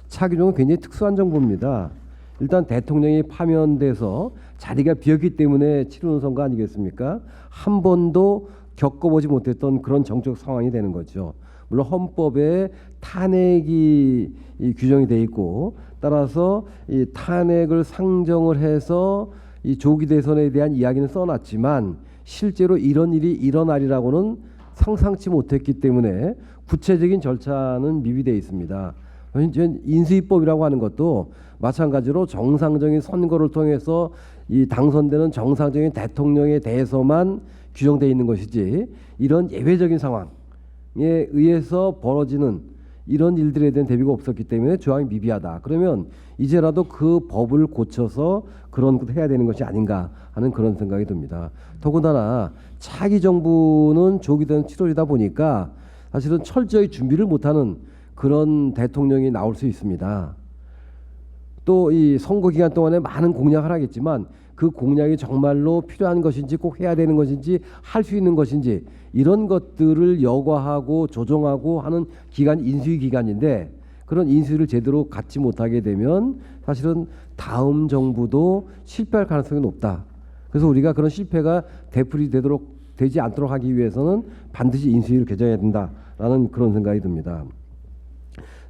차기 정부는 굉장히 특수한 정부입니다. 일단 대통령이 파면돼서 자리가 비었기 때문에 치르는 선거 아니겠습니까? 한 번도 겪어보지 못했던 그런 정책 상황이 되는 거죠. 물론 헌법에 탄핵이 규정이 돼 있고, 따라서 이 탄핵을 상정을 해서 이 조기 대선에 대한 이야기는 써놨지만 실제로 이런 일이 일어나리라고는 상상치 못했기 때문에 구체적인 절차는 미비되어 있습니다. 인수위법이라고 하는 것도 마찬가지로 정상적인 선거를 통해서 이 당선되는 정상적인 대통령에 대해서만 규정되어 있는 것이지, 이런 예외적인 상황에 의해서 벌어지는 이런 일들에 대한 대비가 없었기 때문에 조항이 미비하다. 그러면 이제라도 그 법을 고쳐서 그런 것도 해야 되는 것이 아닌가 하는 그런 생각이 듭니다. 더군다나 차기 정부는 조기 대선 7월이다 보니까 사실은 철저히 준비를 못하는 그런 대통령이 나올 수 있습니다. 또 이 선거 기간 동안에 많은 공약을 하겠지만 그 공약이 정말로 필요한 것인지, 꼭 해야 되는 것인지, 할 수 있는 것인지, 이런 것들을 여과하고 조정하고 하는 기간이 인수위 기간인데, 그런 인수위를 제대로 갖지 못하게 되면 사실은 다음 정부도 실패할 가능성이 높다. 그래서 우리가 그런 실패가 되지 않도록 하기 위해서는 반드시 인수위를 개정해야 된다라는 그런 생각이 듭니다.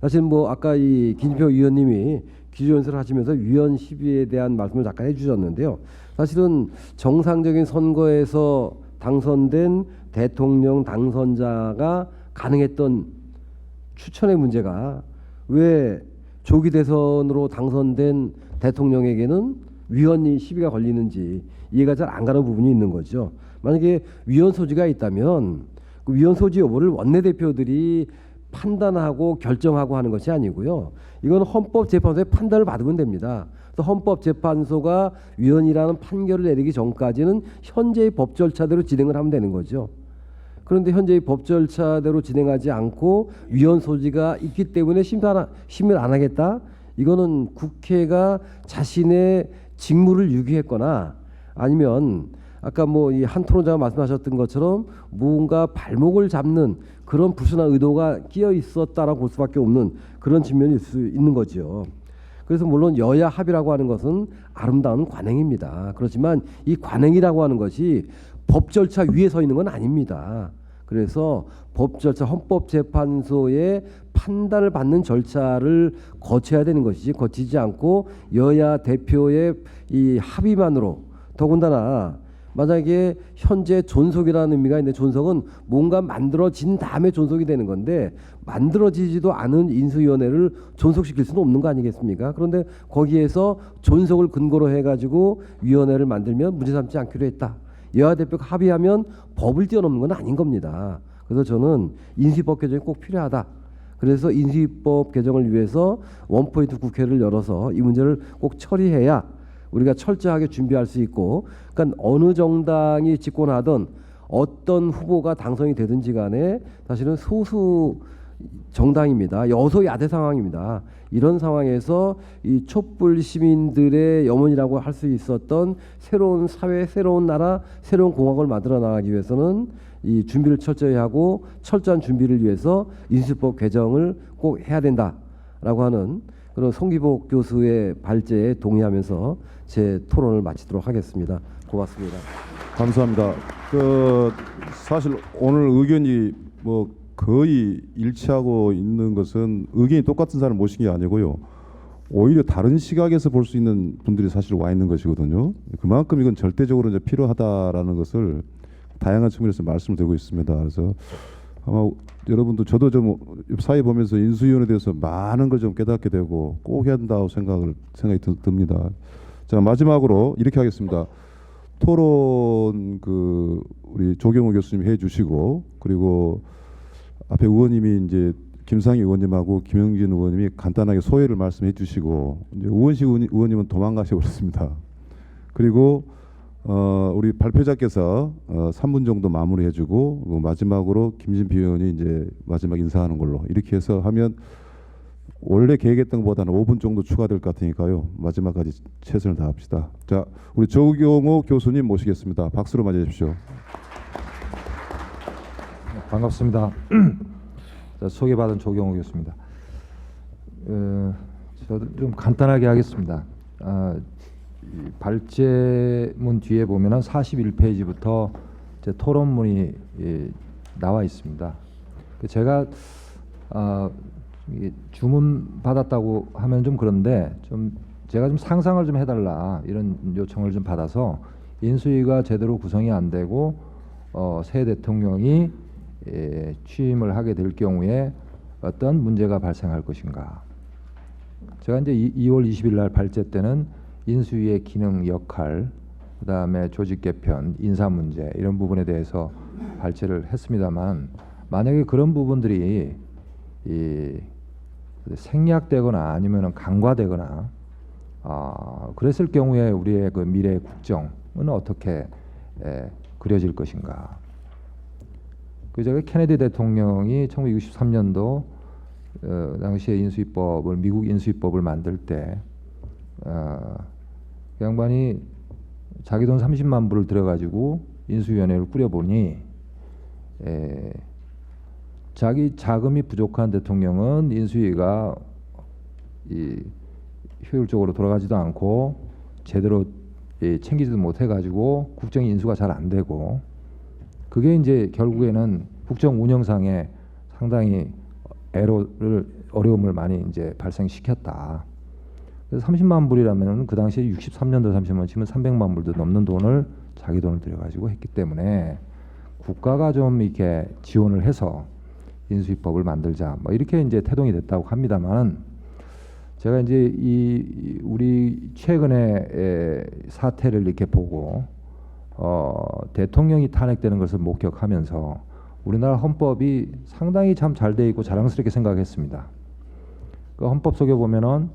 사실 뭐 아까 이 김진표 위원님이 기조연설을 하시면서 위원 시비에 대한 말씀을 잠깐 해주셨는데요. 사실은 정상적인 선거에서 당선된 대통령 당선자가 가능했던 추천의 문제가 왜 조기 대선으로 당선된 대통령에게는 위원 시비가 걸리는지 이해가 잘 안 가는 부분이 있는 거죠. 만약에 위원 소지가 있다면 그 위원 소지 여부를 원내대표들이 판단하고 결정하고 하는 것이 아니고요. 이건 헌법재판소의 판단을 받으면 됩니다. 또 헌법재판소가 위헌이라는 판결을 내리기 전까지는 현재의 법 절차대로 진행을 하면 되는 거죠. 그런데 현재의 법 절차대로 진행하지 않고 위헌 소지가 있기 때문에 심의를 안 하겠다? 이거는 국회가 자신의 직무를 유기했거나 아니면 아까 뭐 이 한 토론자가 말씀하셨던 것처럼 뭔가 발목을 잡는 그런 불순한 의도가 끼어 있었다라고 볼 수밖에 없는 그런 측면이 있을 수 있는 거죠. 그래서 물론 여야 합의라고 하는 것은 아름다운 관행입니다. 그렇지만 이 관행이라고 하는 것이 법 절차 위에 서 있는 건 아닙니다. 그래서 법 절차, 헌법재판소의 판단을 받는 절차를 거쳐야 되는 것이지, 거치지 않고 여야 대표의 이 합의만으로, 더군다나 만약에 현재 존속이라는 의미가 있는데, 존속은 뭔가 만들어진 다음에 존속이 되는 건데 만들어지지도 않은 인수위원회를 존속시킬 수는 없는 거 아니겠습니까? 그런데 거기에서 존속을 근거로 해가지고 위원회를 만들면 문제 삼지 않기로 했다. 여야 대표가 합의하면 법을 뛰어넘는 건 아닌 겁니다. 그래서 저는 인수위법 개정이 꼭 필요하다. 그래서 인수위법 개정을 위해서 원포인트 국회를 열어서 이 문제를 꼭 처리해야 우리가 철저하게 준비할 수 있고, 그러니까 어느 정당이 집권하든 어떤 후보가 당선이 되든지 간에 사실은 소수 정당입니다. 여소야대 상황입니다. 이런 상황에서 이 촛불 시민들의 염원이라고 할 수 있었던 새로운 사회, 새로운 나라, 새로운 공화국을 만들어 나가기 위해서는 이 준비를 철저히 하고 철저한 준비를 위해서 인수법 개정을 꼭 해야 된다라고 하는 그런 송기복 교수의 발제에 동의하면서 제 토론을 마치도록 하겠습니다. 고맙습니다. 감사합니다. 사실 오늘 의견이 뭐 거의 일치하고 있는 것은 의견이 똑같은 사람 모신 게 아니고요. 오히려 다른 시각에서 볼 수 있는 분들이 사실 와 있는 것이거든요. 그만큼 이건 절대적으로 이제 필요하다라는 것을 다양한 측면에서 말씀을 드리고 있습니다. 그래서 아마 여러분도 저도 좀 사회 보면서 인수위원회에 대해서 많은 걸 좀 깨닫게 되고 꼭 해야 된다고 생각이 듭니다. 자, 마지막으로 이렇게 하겠습니다. 토론 우리 조경호 교수님 해주시고, 그리고 앞에 의원님이 이제 김상희 의원님하고 김영진 의원님이 간단하게 소회를 말씀해 주시고, 이제 우원식 의원님은 도망가셔 버렸습니다. 그리고 우리 발표자께서 3분 정도 마무리해주고, 마지막으로 김진표 의원이 이제 마지막 인사하는 걸로 이렇게 해서 하면 원래 계획했던 것보다는 5분 정도 추가될 것 같으니까요. 마지막까지 최선을 다합시다. 자, 우리 조경호 교수님 모시겠습니다. 박수로 맞이해 주십시오. 반갑습니다. 소개받은 조경호 교수입니다. 저도 좀 간단하게 하겠습니다. 이 발제문 뒤에 보면은 41페이지부터 제 토론문이 나와 있습니다. 제가 주문 받았다고 하면 좀 그런데 제가 좀 상상을 좀 해달라 이런 요청을 좀 받아서 인수위가 제대로 구성이 안 되고 새 대통령이 취임을 하게 될 경우에 어떤 문제가 발생할 것인가. 제가 이제 2월 20일 날 발제 때는 인수위의 기능 역할, 그다음에 조직 개편, 인사 문제 이런 부분에 대해서 발제를 했습니다만, 만약에 그런 부분들이 생략되거나 아니면은 간과되거나 그랬을 경우에 우리의 그 미래 국정은 어떻게 그려질 것인가. 제가 케네디 대통령이 1963년도 당시에 미국 인수위법을 만들 때 그 양반이 자기 돈 30만 불을 들여가지고 인수위원회를 꾸려보니 자기 자금이 부족한 대통령은 인수위가 효율적으로 돌아가지도 않고 제대로 챙기지도 못해가지고 국정 인수가 잘 안 되고, 그게 이제 결국에는 국정 운영상에 상당히 어려움을 많이 이제 발생시켰다. 그래서 30만 불이라면은 그 당시에 63년도 30만 치면 300만 불도 넘는 돈을 자기 돈을 들여가지고 했기 때문에 국가가 좀 이렇게 지원을 해서 인수위법을 만들자, 뭐 이렇게 이제 태동이 됐다고 합니다만, 제가 이제 우리 최근의 사태를 이렇게 보고 대통령이 탄핵되는 것을 목격하면서 우리나라 헌법이 상당히 참 잘 돼 있고 자랑스럽게 생각했습니다. 그 헌법 속에 보면은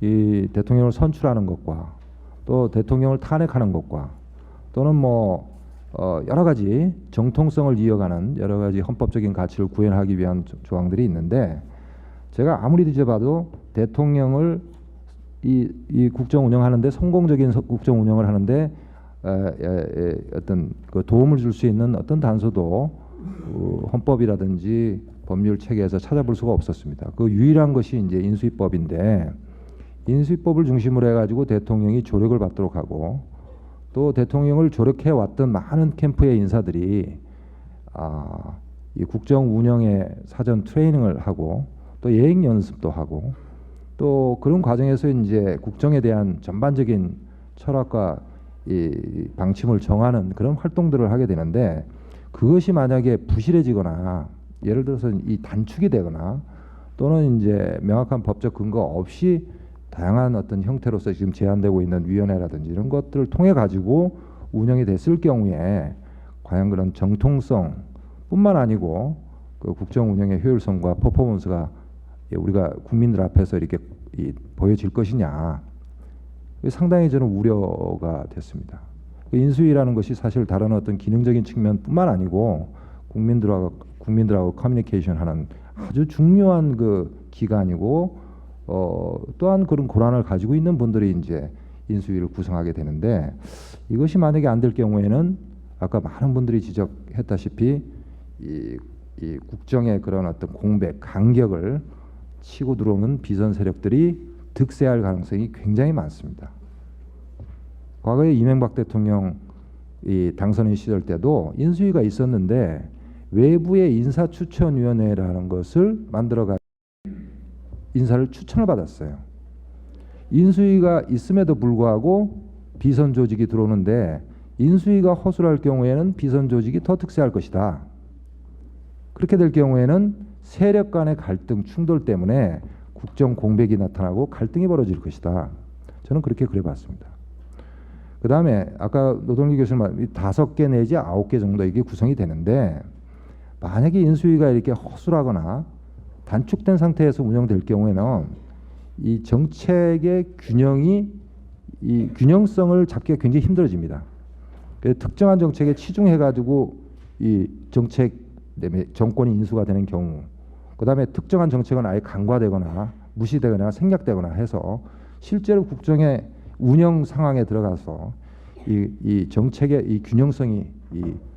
이 대통령을 선출하는 것과 또 대통령을 탄핵하는 것과 또는 뭐 여러 가지 정통성을 이어가는 여러 가지 헌법적인 가치를 구현하기 위한 조항들이 있는데, 제가 아무리 뒤져봐도 대통령을 이 국정 운영하는데, 성공적인 국정 운영을 하는데 어떤 그 도움을 줄 수 있는 어떤 단서도 헌법이라든지 법률 체계에서 찾아볼 수가 없었습니다. 그 유일한 것이 이제 인수위법인데, 인수위법을 중심으로 해가지고 대통령이 조력을 받도록 하고, 또 대통령을 조력해 왔던 많은 캠프의 인사들이 이 국정 운영의 사전 트레이닝을 하고 또 예행 연습도 하고, 또 그런 과정에서 이제 국정에 대한 전반적인 철학과 이 방침을 정하는 그런 활동들을 하게 되는데, 그것이 만약에 부실해지거나 예를 들어서 이 단축이 되거나 또는 이제 명확한 법적 근거 없이 다양한 어떤 형태로서 지금 제한되고 있는 위원회라든지 이런 것들을 통해 가지고 운영이 됐을 경우에 과연 그런 정통성뿐만 아니고 그 국정 운영의 효율성과 퍼포먼스가 우리가 국민들 앞에서 이렇게 보여질 것이냐. 상당히 저는 우려가 됐습니다. 인수위라는 것이 사실 다른 어떤 기능적인 측면뿐만 아니고 국민들하고 커뮤니케이션하는 아주 중요한 그 기관이고 또한 그런 권한을 가지고 있는 분들이 이제 인수위를 구성하게 되는데 이것이 만약에 안 될 경우에는 아까 많은 분들이 지적했다시피 이 국정의 그런 어떤 공백, 간격을 치고 들어오는 비선 세력들이 득세할 가능성이 굉장히 많습니다. 과거에 이명박 대통령 당선인 시절 때도 인수위가 있었는데 외부의 인사추천위원회라는 것을 만들어가 인사를 추천을 받았어요. 인수위가 있음에도 불구하고 비선 조직이 들어오는데 인수위가 허술할 경우에는 비선 조직이 더 득세할 것이다. 그렇게 될 경우에는 세력 간의 갈등, 충돌 때문에 국정 공백이 나타나고 갈등이 벌어질 것이다. 저는 그렇게 그려봤습니다. 그 다음에 아까 노동기 교수님 말 5개 내지 9개 정도 이게 구성이 되는데 만약에 인수위가 이렇게 허술하거나 단축된 상태에서 운영될 경우에는 이 정책의 이 균형성을 잡기가 굉장히 힘들어집니다. 그래서 특정한 정책에 치중해가지고 이 정권이 인수가 되는 경우, 그 다음에 특정한 정책은 아예 간과되거나 무시되거나 생략되거나 해서 실제로 국정의 운영 상황에 들어가서 이 정책의 이 균형성이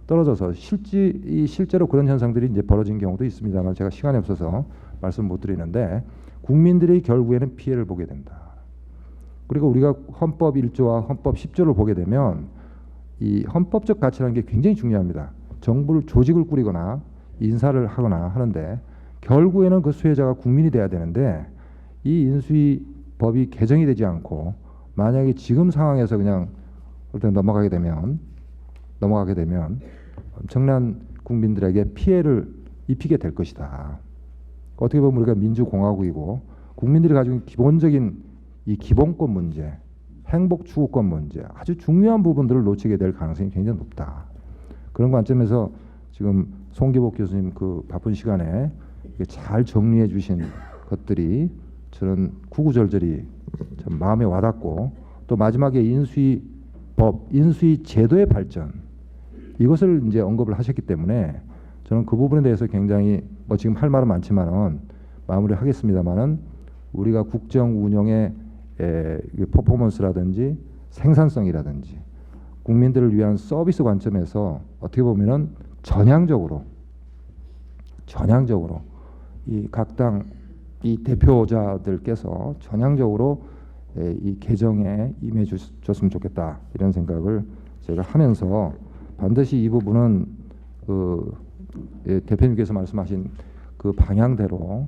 떨어져서 실제로 그런 현상들이 이제 벌어진 경우도 있습니다만 제가 시간이 없어서 말씀 못 드리는데 국민들이 결국에는 피해를 보게 된다. 그리고 우리가 헌법 1조와 헌법 10조를 보게 되면 이 헌법적 가치라는 게 굉장히 중요합니다. 정부를 조직을 꾸리거나 인사를 하거나 하는데 결국에는 그 수혜자가 국민이 돼야 되는데 이 인수위 법이 개정이 되지 않고 만약에 지금 상황에서 그냥 일단 넘어가게 되면 엄청난 국민들에게 피해를 입히게 될 것이다. 어떻게 보면 우리가 민주공화국이고 국민들이 가지고 있는 기본적인 이 기본권 문제, 행복 추구권 문제, 아주 중요한 부분들을 놓치게 될 가능성이 굉장히 높다. 그런 관점에서 지금 송기복 교수님 그 바쁜 시간에 잘 정리해 주신 것들이 저는 구구절절히 참 마음에 와닿고 또 마지막에 인수위법, 인수위 제도의 발전 이것을 이제 언급을 하셨기 때문에 저는 그 부분에 대해서 굉장히 뭐 지금 할 말은 많지만은 마무리하겠습니다만은 우리가 국정 운영의 퍼포먼스라든지 생산성이라든지 국민들을 위한 서비스 관점에서 어떻게 보면은 전향적으로 이 각 당 이 대표자들께서 전향적으로 이 개정에 임해 줬으면 좋겠다 이런 생각을 제가 하면서 반드시 이 부분은 대표님께서 말씀하신 그 방향대로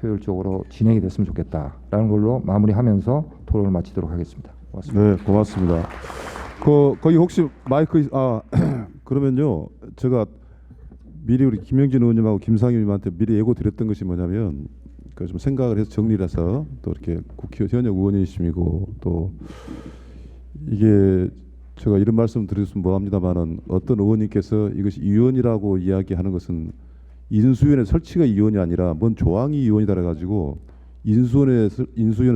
효율적으로 진행이 됐으면 좋겠다라는 걸로 마무리하면서 토론을 마치도록 하겠습니다. 고맙습니다. 네, 고맙습니다. 거기 혹시 마이크 그러면요 제가 미리 우리 김영진 의원님하고 김상희 의원님한테 미리 예고 드렸던 것이 뭐냐면 그 좀 생각을 해서 정리를 해서 또 이렇게 국회 현역 의원이심이고 또 이게 제가 이런 말씀 드렸으면 뭐합니다만은 어떤 의원님께서 이것이 이원이라고 이야기하는 것은 인수위원회 설치가 이원이 아니라 뭔 조항이 이원이다 그래가지고 인수위원회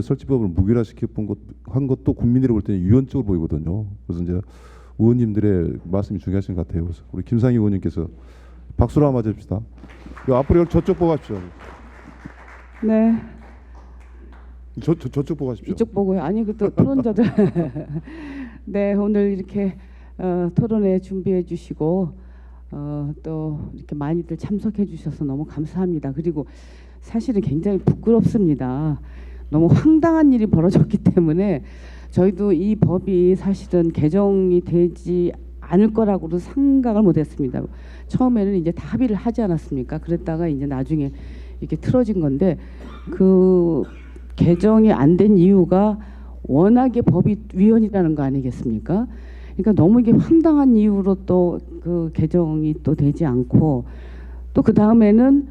설치법을 무결화한 것도 국민들이 볼 때는 유언적으로 보이거든요. 그래서 이제 의원님들의 말씀이 중요하신 것 같아요. 그래서 우리 김상희 의원님께서 박수로 한번 맞아줍시다. 앞으로 저쪽 보고 가십시오. 네. 저쪽 보고 가십시오. 이쪽 보고요. 아니 그 또 토론자들. 네, 오늘 이렇게 토론회 준비해 주시고 또 이렇게 많이들 참석해 주셔서 너무 감사합니다. 그리고 사실은 굉장히 부끄럽습니다. 너무 황당한 일이 벌어졌기 때문에 저희도 이 법이 사실은 개정이 되지 않을 거라고도 생각을 못했습니다. 처음에는 이제 다 합의를 하지 않았습니까? 그랬다가 이제 나중에 이렇게 틀어진 건데 그 개정이 안 된 이유가 워낙에 법이 위헌이라는 거 아니겠습니까? 그러니까 너무 이게 황당한 이유로 또 그 개정이 또 되지 않고 또 그 다음에는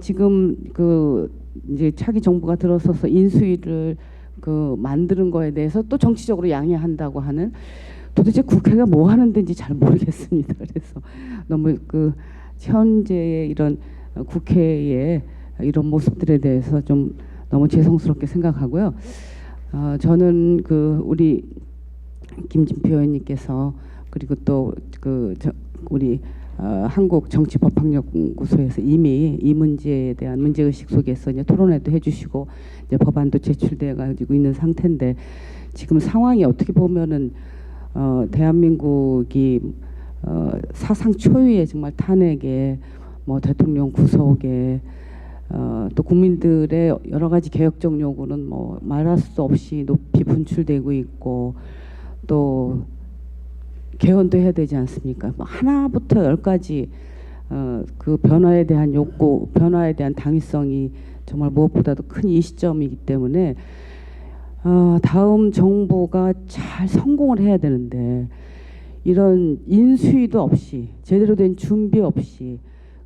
지금 그 이제 차기 정부가 들어서서 인수위를 그 만드는 거에 대해서 또 정치적으로 양해한다고 하는 도대체 국회가 뭐 하는 데인지 잘 모르겠습니다. 그래서 너무 그 현재의 이런 국회의 이런 모습들에 대해서 좀 너무 죄송스럽게 생각하고요. 저는 우리 김진표 의원님께서 그리고 또 우리 한국정치법학연구소에서 이미 이 문제에 대한 문제의식 속에서 이제 토론회도 해주시고 이제 법안도 제출돼 가지고 있는 상태인데 지금 상황이 어떻게 보면은 대한민국이 사상 초유의 정말 탄핵에 뭐 대통령 구속에 또 국민들의 여러 가지 개혁적 요구는 뭐 말할 수 없이 높이 분출되고 있고 또 개헌도 해야 되지 않습니까? 뭐 하나부터 열까지 그 변화에 대한 욕구, 변화에 대한 당위성이 정말 무엇보다도 큰 이 시점이기 때문에 다음 정부가 잘 성공을 해야 되는데 이런 인수위도 없이 제대로 된 준비 없이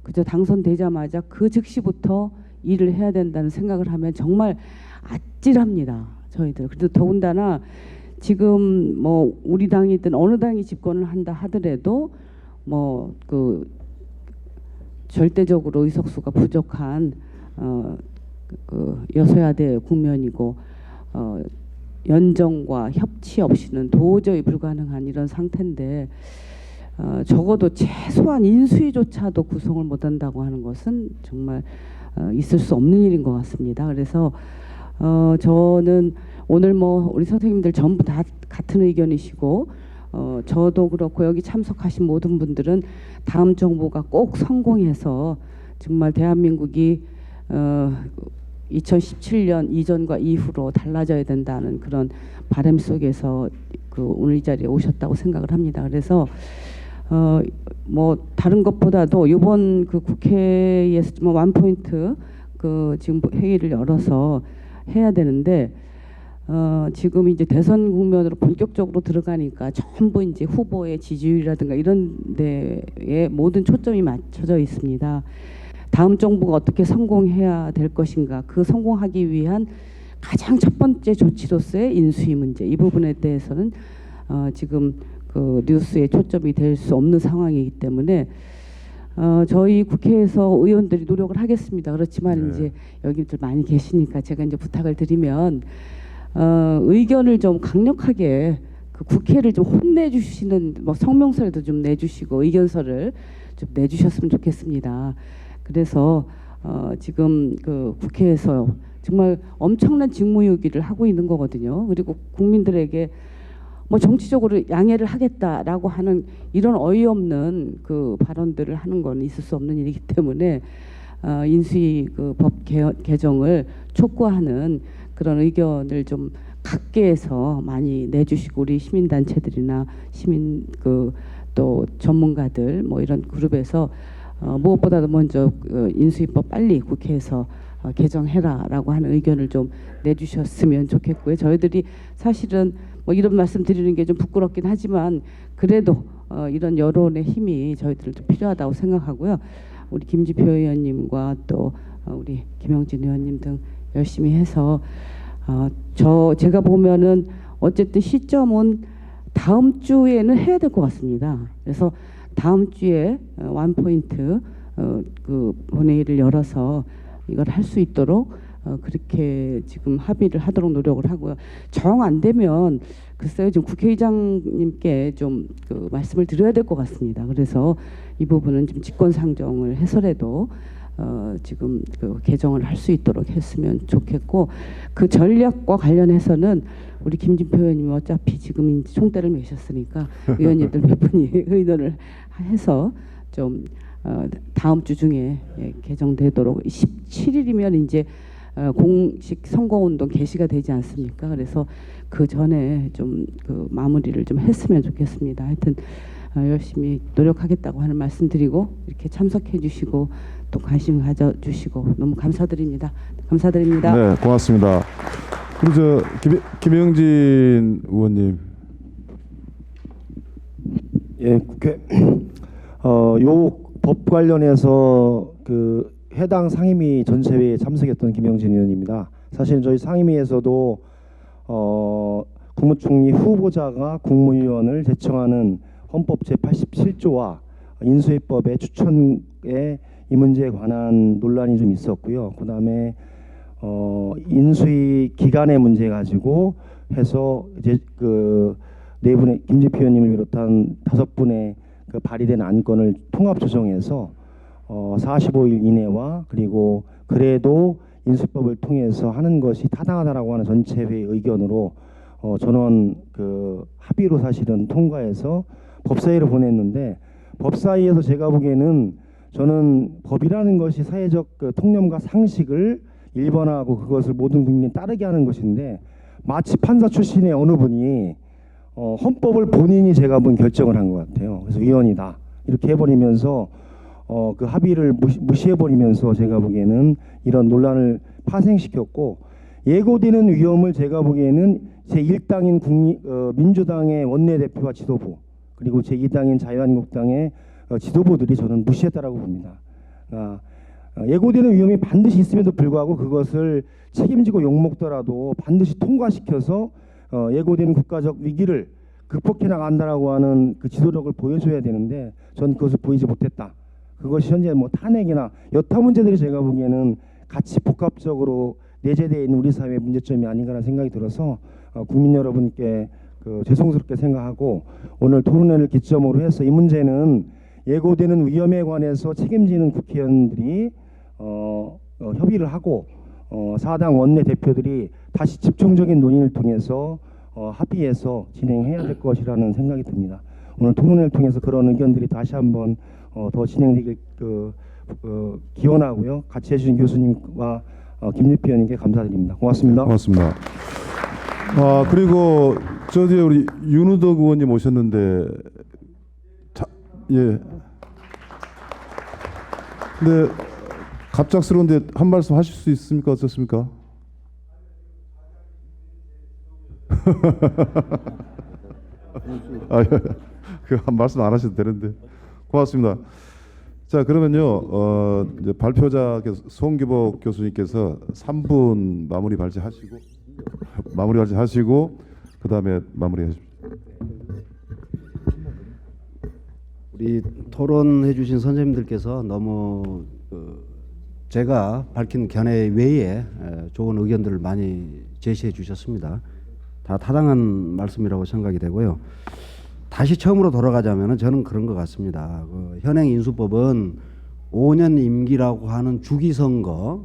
그저 당선되자마자 그 즉시부터 일을 해야 된다는 생각을 하면 정말 아찔합니다. 저희들. 그래도 더군다나 지금 뭐 우리 당이든 어느 당이 집권을 한다 하더라도 뭐 절대적으로 의석수가 부족한 여소야대 국면이고 연정과 협치 없이는 도저히 불가능한 이런 상태인데 적어도 최소한 인수위조차도 구성을 못한다고 하는 것은 정말 있을 수 없는 일인 것 같습니다. 그래서 저는 오늘 뭐 우리 선생님들 전부 다 같은 의견이시고 저도 그렇고 여기 참석하신 모든 분들은 다음 정부가 꼭 성공해서 정말 대한민국이 2017년 이전과 이후로 달라져야 된다는 그런 바람 속에서 오늘 이 자리에 오셨다고 생각을 합니다. 그래서 뭐 다른 것보다도 이번 국회에서 좀 원포인트 지금 회의를 열어서 해야 되는데 지금 이제 대선 국면으로 본격적으로 들어가니까 전부 이제 후보의 지지율이라든가 이런 데에 모든 초점이 맞춰져 있습니다. 다음 정부가 어떻게 성공해야 될 것인가, 그 성공하기 위한 가장 첫 번째 조치로서의 인수위 문제, 이 부분에 대해서는 지금 뉴스에 초점이 될 수 없는 상황이기 때문에 저희 국회에서 의원들이 노력을 하겠습니다. 그렇지만 이제 여기들 많이 계시니까 제가 이제 부탁을 드리면 의견을 좀 강력하게 국회를 좀 혼내주시는 뭐 성명서라도 좀 내주시고 의견서를 좀 내주셨으면 좋겠습니다. 그래서 지금 국회에서 정말 엄청난 직무유기를 하고 있는 거거든요. 그리고 국민들에게 뭐 정치적으로 양해를 하겠다라고 하는 이런 어이없는 발언들을 하는 건 있을 수 없는 일이기 때문에 인수위 법 개정을 촉구하는 그런 의견을 좀 각계에서 많이 내주시고 우리 시민단체들이나 시민 또 전문가들 뭐 이런 그룹에서 무엇보다도 먼저 인수위법 빨리 국회에서 개정해라라고 하는 의견을 좀 내주셨으면 좋겠고요. 저희들이 사실은 뭐 이런 말씀 드리는 게 좀 부끄럽긴 하지만 그래도 이런 여론의 힘이 저희들 좀 필요하다고 생각하고요. 우리 김지표 의원님과 또 우리 김영진 의원님 등 열심히 해서 제가 보면은 어쨌든 시점은 다음 주에는 해야 될 것 같습니다. 그래서 다음 주에 원포인트 본회의를 열어서 이걸 할 수 있도록 그렇게 지금 합의를 하도록 노력을 하고요. 정 안 되면 글쎄요, 지금 국회의장님께 좀 말씀을 드려야 될 것 같습니다. 그래서 이 부분은 좀 직권상정을 해서라도 지금 개정을 할 수 있도록 했으면 좋겠고 그 전략과 관련해서는 우리 김진표 의원님이 어차피 지금 총대를 메셨으니까 의원님들 몇 분이 의논을 해서 좀 다음 주 중에 개정되도록 17일이면 이제 공식 선거운동 개시가 되지 않습니까? 그래서 그 전에 좀 마무리를 좀 했으면 좋겠습니다. 하여튼 열심히 노력하겠다고 하는 말씀드리고 이렇게 참석해 주시고 또 관심 가져주시고 너무 감사드립니다. 감사드립니다. 네, 고맙습니다. 그리고 김영진 의원님. 예, 국회 요 법 관련해서 해당 상임위 전체회의에 참석했던 김영진 의원입니다. 사실 저희 상임위에서도 국무총리 후보자가 국무위원을 제청하는 헌법 제87조와 인수위법의 추천에 이 문제에 관한 논란이 좀 있었고요. 그다음에 인수위 기간의 문제 가지고 해서 이제 그 네 분의 김진표 의원님을 비롯한 5분의 그 발의된 안건을 통합 조정해서 45일 이내와 그리고 그래도 인수법을 통해서 하는 것이 타당하다라고 하는 전체회의 의견으로 전원 그 합의로 사실은 통과해서 법사위로 보냈는데, 법사위에서 제가 보기에는 저는 법이라는 것이 사회적 그 통념과 상식을 일반화하고 그것을 모든 국민이 따르게 하는 것인데, 마치 판사 출신의 어느 분이 헌법을 본인이 제가 본 결정을 한 것 같아요. 그래서 위헌이다 이렇게 해버리면서 그 합의를 무시해버리면서 제가 보기에는 이런 논란을 파생시켰고, 예고되는 위험을 제가 보기에는 제1당인 민주당의 원내대표와 지도부, 그리고 제2당인 자유한국당의 지도부들이 저는 무시했다라고 봅니다. 예고되는 위험이 반드시 있음에도 불구하고 그것을 책임지고 욕먹더라도 반드시 통과시켜서 예고된 국가적 위기를 극복해 나간다라고 하는 그 지도력을 보여줘야 되는데, 전 그것을 보이지 못했다. 그것이 현재 뭐 탄핵이나 여타 문제들이 제가 보기에는 같이 복합적으로 내재되어 있는 우리 사회의 문제점이 아닌가라는 생각이 들어서 국민 여러분께 죄송스럽게 생각하고, 오늘 토론회를 기점으로 해서 이 문제는 예고되는 위험에 관해서 책임지는 국회의원들이 협의를 하고 사당 원내 대표들이 다시 집중적인 논의를 통해서 합의해서 진행해야 될 것이라는 생각이 듭니다. 오늘 토론회를 통해서 그런 의견들이 다시 한번 더 진행되길 기원하고요. 같이 해주신 교수님과 김진표 의원님께 감사드립니다. 고맙습니다. 고맙습니다. 그리고 저 뒤에 우리 윤우덕 의원님 오셨는데, 예. 근데 갑작스러운데 한 말씀 하실 수 있습니까? 어떻습니까? 그 한 말씀 안 하셔도 되는데. 고맙습니다. 자, 그러면요, 이제 발표자께서 송기복 교수님께서 3분 마무리 발제하시고 그다음에 마무리하십시오. 우리 토론해 주신 선생님들께서 너무 제가 밝힌 견해 외에 좋은 의견들을 많이 제시해 주셨습니다. 다 타당한 말씀이라고 생각이 되고요. 다시 처음으로 돌아가자면 저는 그런 것 같습니다. 현행 인수법은 5년 임기라고 하는 주기선거에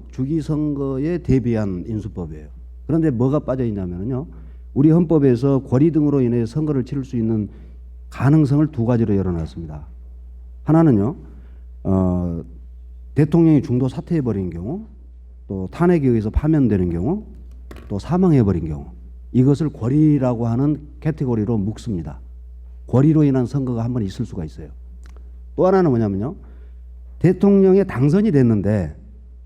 대비한 인수법이에요. 그런데 뭐가 빠져 있냐면요, 우리 헌법에서 권리 등으로 인해 선거를 치를 수 있는 가능성을 두 가지로 열어놨습니다. 하나는요, 대통령이 중도 사퇴해버린 경우, 또 탄핵에 의해서 파면되는 경우, 또 사망해버린 경우, 이것을 권리라고 하는 카테고리로 묶습니다. 권리로 인한 선거가 한 번 있을 수가 있어요. 또 하나는 뭐냐면요, 대통령에 당선이 됐는데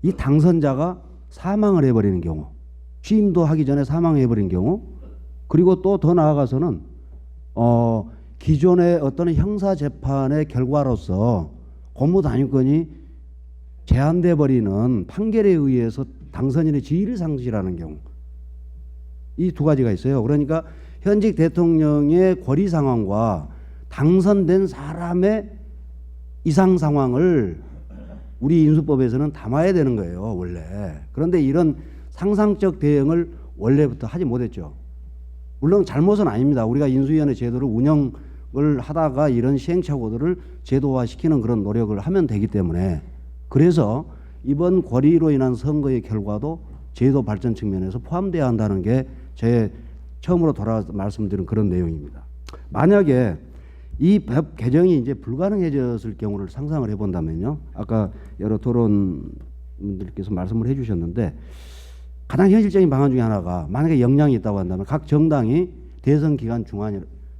이 당선자가 사망을 해버리는 경우, 취임도 하기 전에 사망해버린 경우, 그리고 또 더 나아가서는 기존의 어떤 형사재판의 결과로서 공무단위권이 제한돼 버리는 판결에 의해서 당선인의 지위를 상실하는 경우, 이 두 가지가 있어요. 그러니까 현직 대통령의 권리 상황과 당선된 사람의 이상 상황을 우리 인수법에서는 담아야 되는 거예요, 원래. 그런데 이런 상상적 대응을 원래부터 하지 못했죠. 물론 잘못은 아닙니다. 우리가 인수위원회 제도를 운영을 하다가 이런 시행착오들을 제도화시키는 그런 노력을 하면 되기 때문에, 그래서 이번 권리로 인한 선거의 결과도 제도 발전 측면에서 포함돼야 한다는 게 제 처음으로 돌아와서 말씀드린 그런 내용입니다. 만약에 이 법 개정이 이제 불가능해졌을 경우를 상상을 해본다면요, 아까 여러 토론분들께서 말씀을 해주셨는데, 가장 현실적인 방안 중에 하나가, 만약에 역량이 있다고 한다면 각 정당이 대선 기간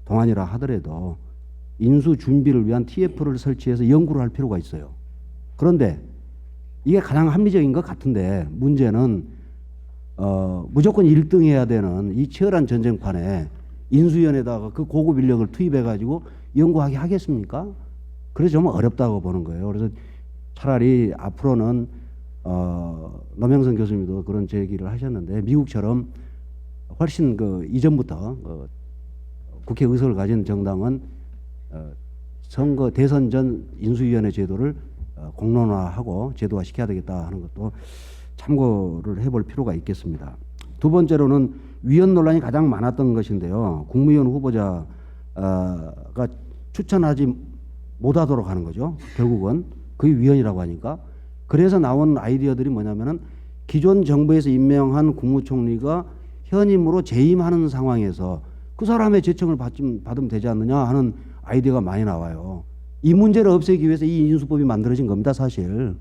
동안이라 하더라도 인수 준비를 위한 TF를 설치해서 연구를 할 필요가 있어요. 그런데 이게 가장 합리적인 것 같은데, 문제는 무조건 1등 해야 되는 이 치열한 전쟁판에 인수위원회에다가 그 고급 인력을 투입해가지고 연구하게 하겠습니까? 그래서 좀 어렵다고 보는 거예요. 그래서 차라리 앞으로는 노명선 교수님도 그런 제기를 하셨는데, 미국처럼 훨씬 이전부터 국회 의석을 가진 정당은 선거 대선 전 인수위원회 제도를 공론화하고 제도화시켜야 되겠다 하는 것도 참고를 해볼 필요가 있겠습니다. 두 번째로는 위헌 논란이 가장 많았던 것인데요. 국무위원 후보자가 추천하지 못하도록 하는 거죠. 결국은 그게 위헌이라고 하니까. 그래서 나온 아이디어들이 뭐냐면은 기존 정부에서 임명한 국무총리가 현임으로 재임하는 상황에서 그 사람의 제청을 받으면 되지 않느냐 하는 아이디어가 많이 나와요. 이 문제를 없애기 위해서 이 인수법이 만들어진 겁니다, 사실.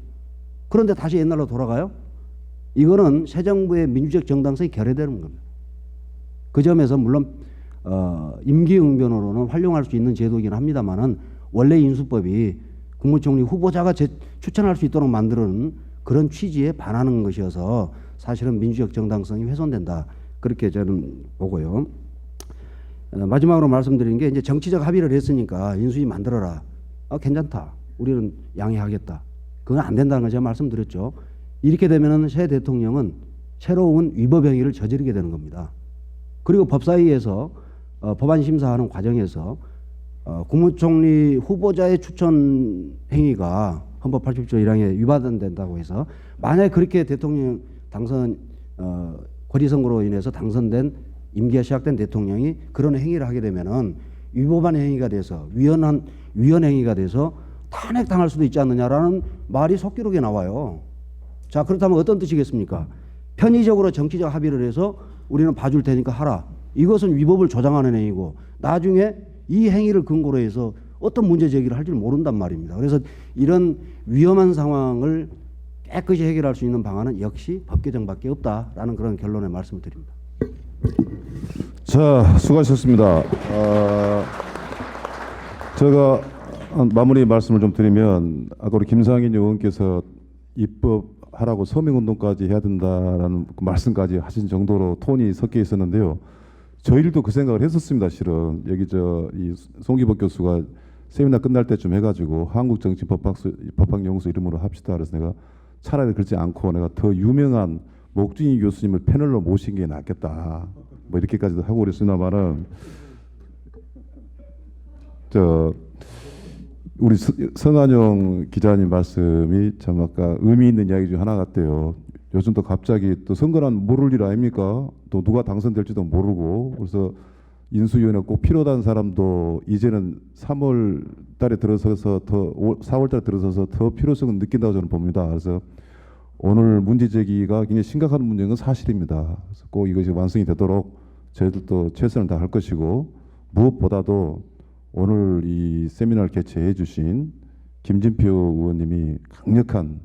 그런데 다시 옛날로 돌아가요? 이거는 새 정부의 민주적 정당성이 결여되는 겁니다. 그 점에서 물론 임기응변으로는 활용할 수 있는 제도이긴 합니다만은 원래 인수법이 국무총리 후보자가 추천할 수 있도록 만드는 그런 취지에 반하는 것이어서 사실은 민주적 정당성이 훼손된다. 그렇게 저는 보고요. 마지막으로 말씀드리는 게 이제 정치적 합의를 했으니까 인수위 만들어라. 괜찮다. 우리는 양해하겠다. 그건 안 된다는 걸 제가 말씀드렸죠. 이렇게 되면은 새 대통령은 새로운 위법 행위를 저지르게 되는 겁니다. 그리고 법사위에서 법안 심사하는 과정에서 국무총리 후보자의 추천 행위가 헌법 80조 1항에 위반된다고 해서 만약에 그렇게 대통령 당선 권리선거로 인해서 당선된 임기가 시작된 대통령이 그런 행위를 하게 되면은 위법한 행위가 돼서 위헌 행위가 돼서 탄핵당할 수도 있지 않느냐라는 말이 속기록에 나와요. 자, 그렇다면 어떤 뜻이겠습니까? 편의적으로 정치적 합의를 해서 우리는 봐줄 테니까 하라. 이것은 위법을 조장하는 행위고 나중에 이 행위를 근거로 해서 어떤 문제 제기를 할지 모른단 말입니다. 그래서 이런 위험한 상황을 깨끗이 해결할 수 있는 방안은 역시 법 개정밖에 없다라는 그런 결론의 말씀을 드립니다. 자, 수고하셨습니다. 제가 마무리 말씀을 좀 드리면 아까 우리 김상인 의원께서 입법하라고 서명운동까지 해야 된다라는 그 말씀까지 하신 정도로 톤이 섞여 있었는데요. 저희들도 그 생각을 했었습니다. 실은 여기 이 송기복 교수가 세미나 끝날 때쯤 해가지고 한국정치법학연구소 이름으로 합시다. 그래서 내가 차라리 그렇지 않고 내가 더 유명한 목준희 교수님을 패널로 모신 게 낫겠다. 뭐 이렇게까지도 하고 그랬으나마는 우리 성한용 기자님 말씀이 참 아까 의미 있는 이야기 중 하나 같아요. 요즘 또 갑자기 또 선거란 모를 일 아닙니까? 또 누가 당선될지도 모르고 그래서 인수위원회 꼭 필요한 사람도 이제는 3월 달에 들어서서 4월 달에 들어서서 더 필요성을 느낀다고 저는 봅니다. 그래서 오늘 문제 제기가 굉장히 심각한 문제인 건 사실입니다. 그래서 꼭 이것이 완성이 되도록 저희들도 최선을 다할 것이고 무엇보다도 오늘 이 세미나를 개최해 주신 김진표 의원님이 강력한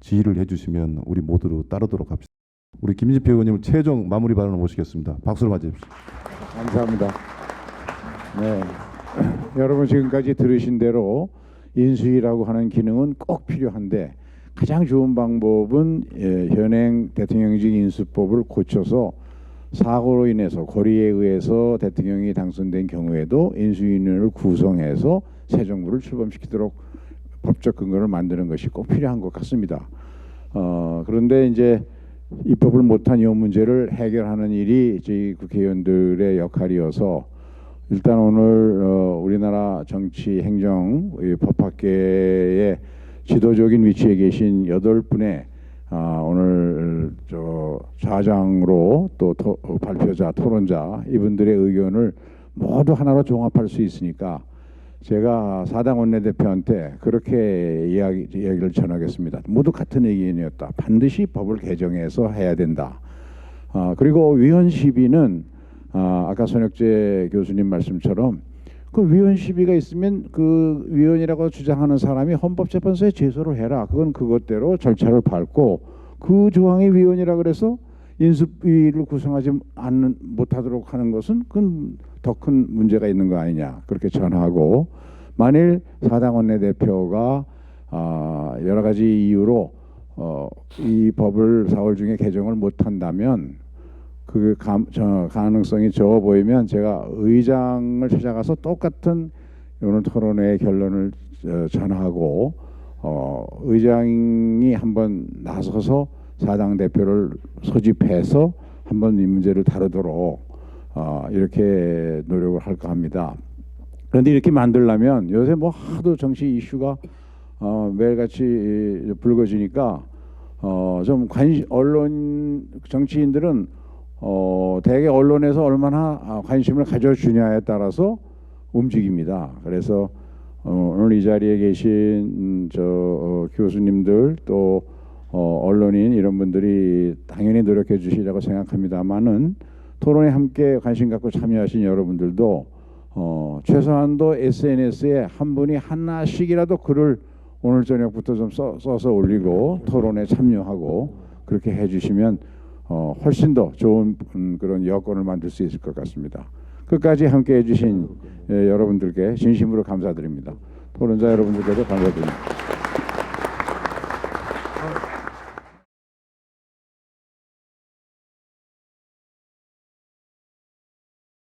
지휘를 해주시면 우리 모두 따르도록 합시다. 우리 김진표 의원님을 최종 마무리 발언을 모시겠습니다. 박수로 맞이해주십시오. 감사합니다. 네, 여러분 지금까지 들으신 대로 인수위라고 하는 기능은 꼭 필요한데 가장 좋은 방법은 현행 대통령직 인수법을 고쳐서 사고로 인해서 고리에 의해서 대통령이 당선된 경우에도 인수위원회를 구성해서 새 정부를 출범시키도록 법적 근거를 만드는 것이 꼭 필요한 것 같습니다. 그런데 이제 입법을 못한 이 문제를 해결하는 일이 저희 국회의원들의 역할이어서 일단 오늘 우리나라 정치, 행정, 법학계의 지도적인 위치에 계신 8분의 오늘 좌장으로 또 발표자, 토론자 이분들의 의견을 모두 하나로 종합할 수 있으니까 제가 사당 원내대표한테 그렇게 이야기를 전하겠습니다. 모두 같은 의견이었다. 반드시 법을 개정해서 해야 된다. 그리고 위헌 시비는 아까 손혁재 교수님 말씀처럼 그 위헌 시비가 있으면 그 위헌이라고 주장하는 사람이 헌법재판소에 제소를 해라. 그건 그것대로 절차를 밟고 그 조항이 위헌이라 그래서 인수위를 구성하지 못하도록 하는 것은 그건 더 큰 문제가 있는 거 아니냐 그렇게 전하고 만일 사당 원내대표가 여러 가지 이유로 이 법을 4월 중에 개정을 못한다면 그 가능성이 적어 보이면 제가 의장을 찾아가서 똑같은 오늘 토론회의 결론을 전하고 의장이 한번 나서서 사당 대표를 소집해서 한번 이 문제를 다루도록 이렇게 노력을 할까 합니다. 그런데 이렇게 만들려면 요새 뭐 하도 정치 이슈가 매일같이 불거지니까 좀 언론 정치인들은 대개 언론에서 얼마나 관심을 가져주냐에 따라서 움직입니다. 그래서 오늘 이 자리에 계신 교수님들 또 언론인 이런 분들이 당연히 노력해 주시리라고 생각합니다만은 토론에 함께 관심 갖고 참여하신 여러분들도 최소한도 SNS에 한 분이 하나씩이라도 글을 오늘 저녁부터 좀 써서 올리고 토론에 참여하고 그렇게 해주시면 훨씬 더 좋은 그런 여건을 만들 수 있을 것 같습니다. 끝까지 함께해 주신 여러분들께 진심으로 감사드립니다. 토론자 여러분들께도 감사드립니다.